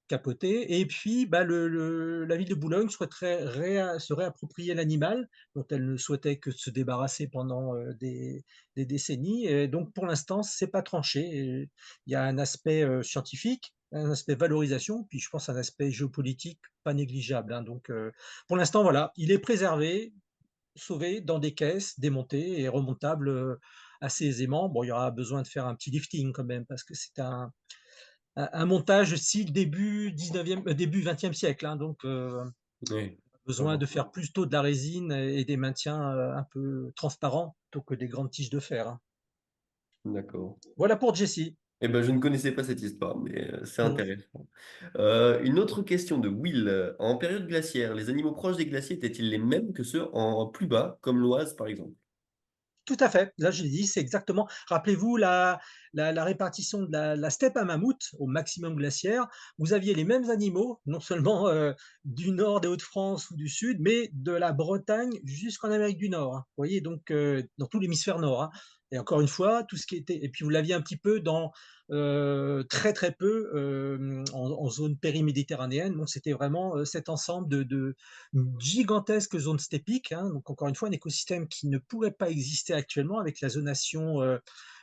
capoté. Et puis, bah, la ville de Boulogne souhaiterait se réapproprier l'animal, dont elle ne souhaitait que se débarrasser pendant, des décennies. Et donc pour l'instant, c'est pas tranché. Et il y a un aspect, scientifique, un aspect valorisation, puis je pense un aspect géopolitique pas négligeable, hein. Donc pour l'instant, voilà, il est préservé, sauvé dans des caisses, démontées et remontables, assez aisément. Bon, il y aura besoin de faire un petit lifting quand même parce que c'est un montage style début 19e, début 20e siècle, hein. Donc Oui, besoin d'accord. de faire plutôt de la résine et des maintiens, un peu transparents plutôt que des grandes tiges de fer, hein. D'accord. Voilà pour Jessie. Eh ben, je ne connaissais pas cette histoire, mais c'est Mmh. intéressant. Une autre question de Will. En période glaciaire, les animaux proches des glaciers étaient-ils les mêmes que ceux en plus bas, comme l'oise par exemple? Tout à fait. Là, je l'ai dit, c'est exactement, rappelez-vous la répartition de la steppe à mammouth au maximum glaciaire. Vous aviez les mêmes animaux, non seulement, du nord des Hauts-de-France ou du sud, mais de la Bretagne jusqu'en Amérique du Nord, hein. Vous voyez? Donc dans tout l'hémisphère nord, hein. Et encore une fois, tout ce qui était, et puis vous l'aviez un petit peu dans, très, très peu, en zone péri-méditerranéenne. Bon, c'était vraiment, cet ensemble de gigantesque zone steppique, hein. Donc encore une fois, un écosystème qui ne pourrait pas exister actuellement avec la zonation,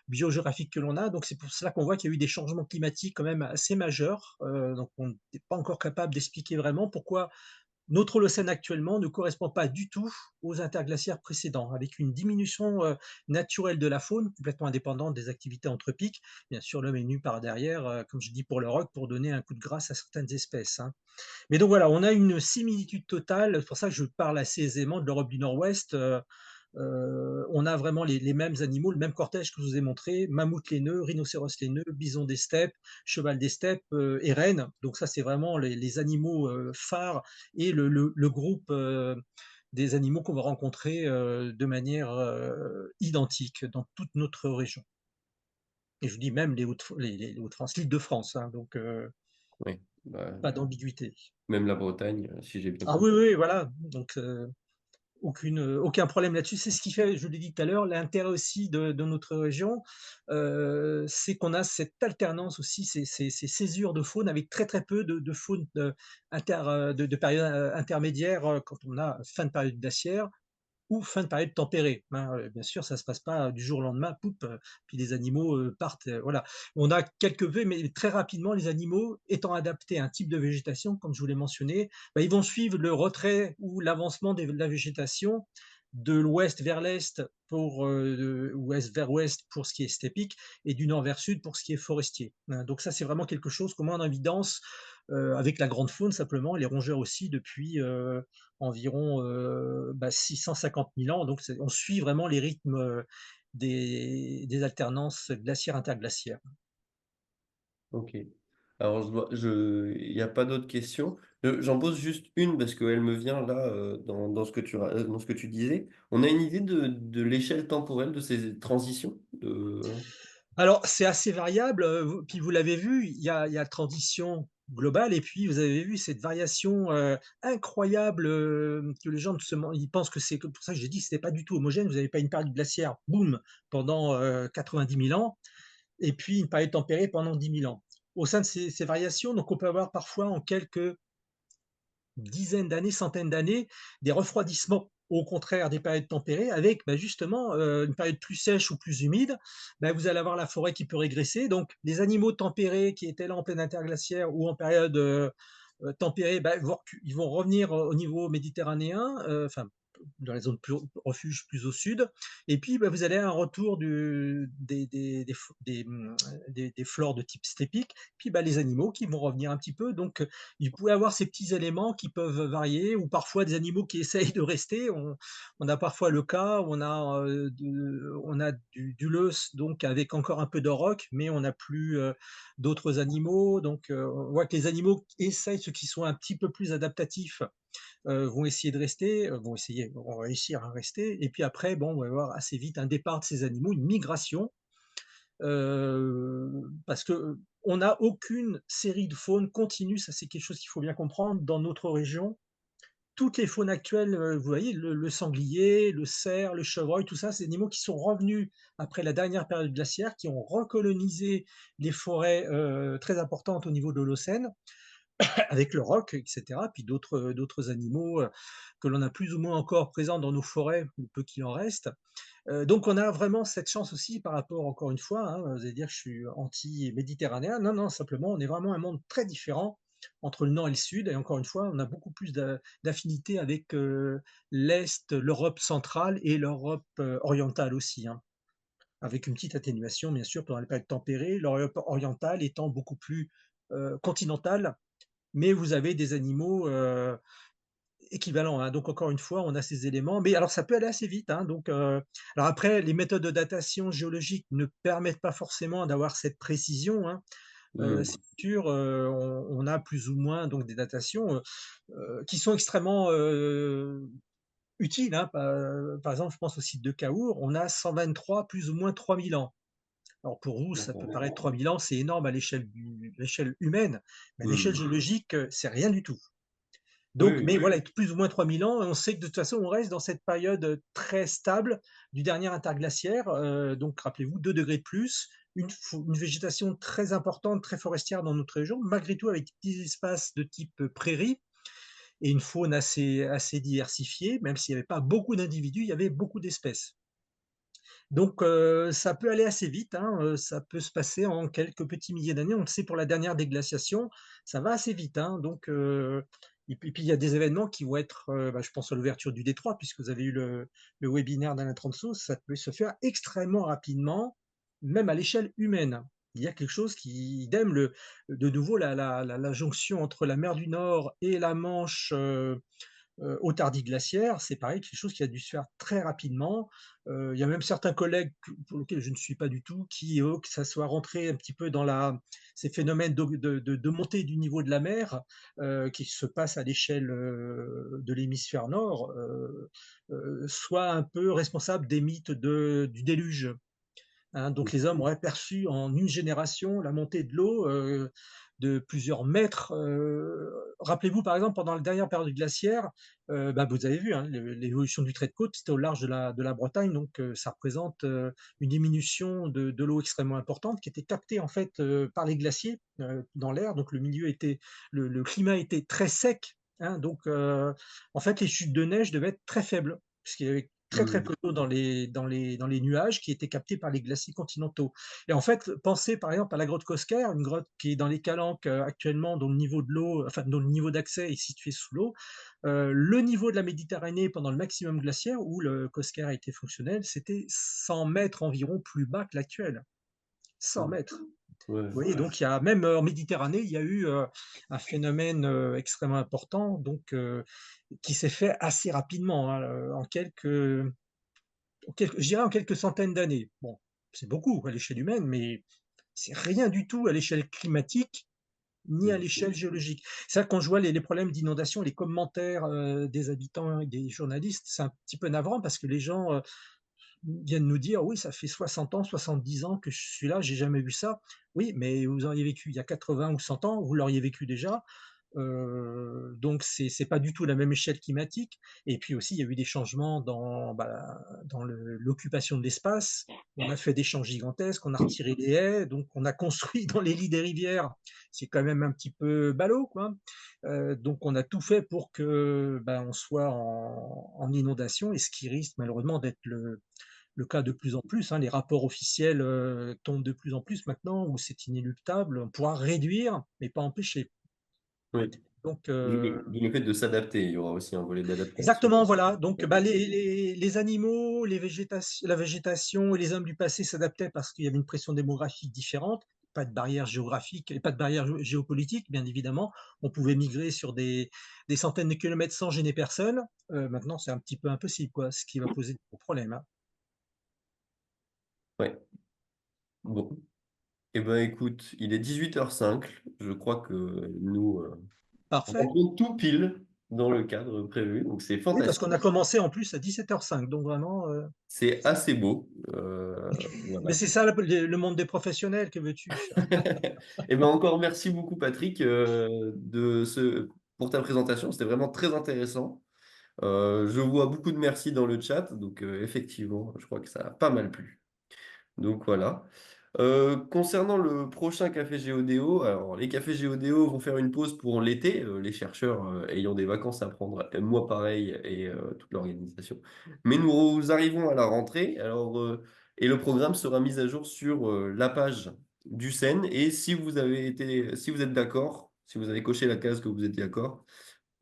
biogéographique que l'on a. Donc c'est pour cela qu'on voit qu'il y a eu des changements climatiques quand même assez majeurs. Donc on n'est pas encore capable d'expliquer vraiment pourquoi notre Holocène actuellement ne correspond pas du tout aux interglaciaires précédents, avec une diminution, naturelle de la faune, complètement indépendante des activités anthropiques. Bien sûr, l'homme est venu par derrière, comme je dis pour le roc, pour donner un coup de grâce à certaines espèces, hein. Mais donc voilà, on a une similitude totale. C'est pour ça que je parle assez aisément de l'Europe du Nord-Ouest. On a vraiment les mêmes animaux, le même cortège que je vous ai montré, mammouth laineux, rhinocéros laineux, bison des steppes, cheval des steppes, et renne. Donc ça, c'est vraiment les animaux, phares et le groupe, des animaux qu'on va rencontrer, de manière, identique dans toute notre région. Et je vous dis même les Hauts-de-France, l'Île-de-France, hein. Donc Oui, bah, pas d'ambiguïté. même la Bretagne, si j'ai bien Ah oui, compris. oui, voilà. Donc aucun problème là-dessus. C'est ce qui fait, je l'ai dit tout à l'heure, l'intérêt aussi de notre région, c'est qu'on a cette alternance aussi, ces césures de faune avec très, très peu de faune, de période, intermédiaire, quand on a fin de période glaciaire ou fin de période tempérée, hein. Bien sûr, ça se passe pas du jour au lendemain, poup, puis les animaux, partent, voilà. On a quelques vœux, mais très rapidement, les animaux étant adaptés à un type de végétation, comme je vous l'ai mentionné, bah, ils vont suivre le retrait ou l'avancement de la végétation de l'ouest vers l'est pour, ouest vers ouest pour ce qui est steppique et du nord vers sud pour ce qui est forestier, hein. Donc ça, c'est vraiment quelque chose qu'on met en évidence, avec la grande faune simplement, les rongeurs aussi depuis, environ, 650 000 ans. Donc on suit vraiment les rythmes, des alternances glaciaires-interglaciaires. Ok. Alors, il n'y a pas d'autres questions. J'en pose juste une parce qu'elle me vient là dans ce que dans ce que tu disais. On a une idée de l'échelle temporelle de ces transitions Alors c'est assez variable, puis vous l'avez vu, il y a transition globale et puis vous avez vu cette variation, incroyable, que les gens ne se men ils pensent que c'est, pour ça que j'ai dit que c'était pas du tout homogène. Vous n'avez pas une période glaciaire, boum, pendant, 90 000 ans et puis une période tempérée pendant 10 000 ans. Au sein de ces variations, donc on peut avoir parfois en quelques dizaines d'années, centaines d'années, des refroidissements, au contraire des périodes tempérées, avec justement une période plus sèche ou plus humide. Vous allez avoir la forêt qui peut régresser. Donc les animaux tempérés qui étaient là en pleine interglaciaire ou en période tempérée, ils vont revenir au niveau méditerranéen, enfin dans les zones plus refuge plus au sud. Et puis, bah, vous allez à un retour des flores de type steppique, puis bah, les animaux qui vont revenir un petit peu. Donc, il peut avoir ces petits éléments qui peuvent varier, ou parfois des animaux qui essayent de rester. On a parfois le cas où on a du loess, donc avec encore un peu de rock, mais on n'a plus d'autres animaux. Donc, on voit que les animaux essayent, ceux qui sont un petit peu plus adaptatifs, vont essayer de rester, vont réussir à rester. Et puis après, bon, on va avoir assez vite un départ de ces animaux, une migration, parce que on n'a aucune série de faune continue. Ça, c'est quelque chose qu'il faut bien comprendre dans notre région. Toutes les faunes actuelles, vous voyez, le sanglier, le cerf, le chevreuil, tout ça, c'est des animaux qui sont revenus après la dernière période glaciaire, qui ont recolonisé les forêts très importantes au niveau de l'Holocène, avec le roc, etc. Puis d'autres animaux que l'on a plus ou moins encore présents dans nos forêts, le peu qu'il en reste. Donc on a vraiment cette chance aussi par rapport, encore une fois, hein, vous allez dire que je suis anti-méditerranéen. Non, non, simplement, on est vraiment un monde très différent entre le nord et le sud. Et encore une fois, on a beaucoup plus d'affinité avec l'Est, l'Europe centrale et l'Europe orientale aussi, hein, avec une petite atténuation, bien sûr, pendant les périodes tempérées, l'Europe orientale étant beaucoup plus continentale, mais vous avez des animaux équivalents, hein. Donc encore une fois, on a ces éléments, mais alors ça peut aller assez vite, hein. Donc, alors après, les méthodes de datation géologique ne permettent pas forcément d'avoir cette précision, hein. C'est sûr, on a plus ou moins donc des datations qui sont extrêmement utiles, hein. Par exemple, je pense au site de Caour, on a 123 plus ou moins 3000 ans. Alors pour vous, ça peut D'accord. paraître 3000 ans, c'est énorme à l'échelle humaine, mais à l'échelle Hmm. géologique, c'est rien du tout. Oui, Donc, oui. mais voilà, plus ou moins 3000 ans, on sait que de toute façon, on reste dans cette période très stable du dernier interglaciaire. Donc, rappelez-vous, 2 degrés de plus, une végétation très importante, très forestière dans notre région, malgré tout avec des espaces de type prairie et une faune assez diversifiée, même s'il n'y avait pas beaucoup d'individus, il y avait beaucoup d'espèces. Donc, ça peut aller assez vite, hein, ça peut se passer en quelques petits milliers d'années. On le sait pour la dernière déglaciation, ça va assez vite, hein, donc, et puis il y a des événements qui vont être, bah, je pense à l'ouverture du détroit, puisque vous avez eu le webinaire d'Alain Transous, ça peut se faire extrêmement rapidement, même à l'échelle humaine. Il y a quelque chose qui idem de nouveau la jonction entre la mer du Nord et la Manche, au Tardiglaciaire, c'est pareil, quelque chose qui a dû se faire très rapidement. Il y a même certains collègues pour lesquels je ne suis pas du tout, que ça soit rentré un petit peu dans ces phénomènes de montée du niveau de la mer qui se passent à l'échelle de l'hémisphère nord, soit un peu responsables des mythes du déluge. Hein. Donc les hommes auraient perçu en une génération la montée de l'eau de plusieurs mètres. Rappelez-vous, par exemple, pendant la dernière période glaciaire, bah, vous avez vu, hein, l'évolution du trait de côte, c'était au large de la Bretagne, donc ça représente une diminution de l'eau extrêmement importante qui était captée en fait par les glaciers dans l'air. Donc le climat était très sec, hein. Donc en fait, les chutes de neige devaient être très faibles, puisqu'il y avait très très Hmm. peu d'eau dans les nuages qui étaient captés par les glaciers continentaux. Et en fait, pensez par exemple à la grotte Cosquer, une grotte qui est dans les Calanques actuellement, dont le niveau de l'eau, enfin dont le niveau d'accès est situé sous l'eau. Le niveau de la Méditerranée pendant le maximum glaciaire, où le Cosquer a été fonctionnel, c'était 100 mètres environ plus bas que l'actuel. 100 Hmm. mètres. Ouais. Vous voyez, donc il y a même en Méditerranée, il y a eu un phénomène extrêmement important, donc qui s'est fait assez rapidement, hein, je dirais en quelques centaines d'années. Bon, c'est beaucoup à l'échelle humaine, mais c'est rien du tout à l'échelle climatique ni à Hmm. l'échelle géologique. C'est ça, quand je vois les problèmes d'inondation, les commentaires des habitants et des journalistes, c'est un petit peu navrant parce que les gens viennent nous dire oui, ça fait 60 ans, 70 ans que je suis là, j'ai jamais vu ça. Oui, mais vous auriez vécu il y a 80 ou 100 ans, vous l'auriez vécu déjà. Donc c'est pas du tout la même échelle climatique. Et puis aussi, il y a eu des changements dans l'occupation de l'espace. On a fait des champs gigantesques, on a retiré des haies, donc on a construit dans les lits des rivières. C'est quand même un petit peu ballot, quoi. Donc on a tout fait pour que on soit en inondation, et ce qui risque malheureusement d'être le cas de plus en plus, hein. Les rapports officiels tombent de plus en plus maintenant, où c'est inéluctable. On pourra réduire, mais pas empêcher. Oui. Donc, D'où le fait de s'adapter. Il y aura aussi un volet d'adaptation. exactement, voilà. Donc, bah, les animaux, la végétation et les hommes du passé s'adaptaient parce qu'il y avait une pression démographique différente, pas de barrière géographique et pas de barrière géopolitique, bien évidemment. On pouvait migrer sur des centaines de kilomètres sans gêner personne. Maintenant, c'est un petit peu impossible, quoi, ce qui va poser de gros problèmes, hein. Ouais. Bon. Eh ben, écoute, il est 18h05. Je crois que nous Parfait. rentrons tout pile dans le cadre prévu. Donc, c'est Oui, parce fantastique. qu'on a commencé en plus à 17h05, donc vraiment. C'est assez beau. Mais Voilà. c'est ça le monde des professionnels, que veux-tu? Eh ben, encore merci beaucoup, Patrick, pour ta présentation. C'était vraiment très intéressant. Je vois beaucoup de merci dans le chat. Donc, effectivement, je crois que ça a pas mal plu. Donc, voilà. Concernant le prochain Café Géodéo, alors les cafés Géodéo vont faire une pause pour l'été, les chercheurs ayant des vacances à prendre, moi pareil, et toute l'organisation. Mais nous arrivons à la rentrée, et le programme sera mis à jour sur la page du CEN. Et si vous êtes d'accord, si vous avez coché la case que vous êtes d'accord,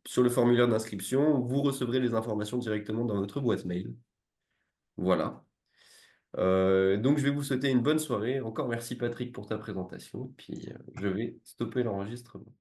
sur le formulaire d'inscription, vous recevrez les informations directement dans votre boîte mail. Voilà. Donc, je vais vous souhaiter une bonne soirée. Encore merci Patrick pour ta présentation. Puis, je vais stopper l'enregistrement.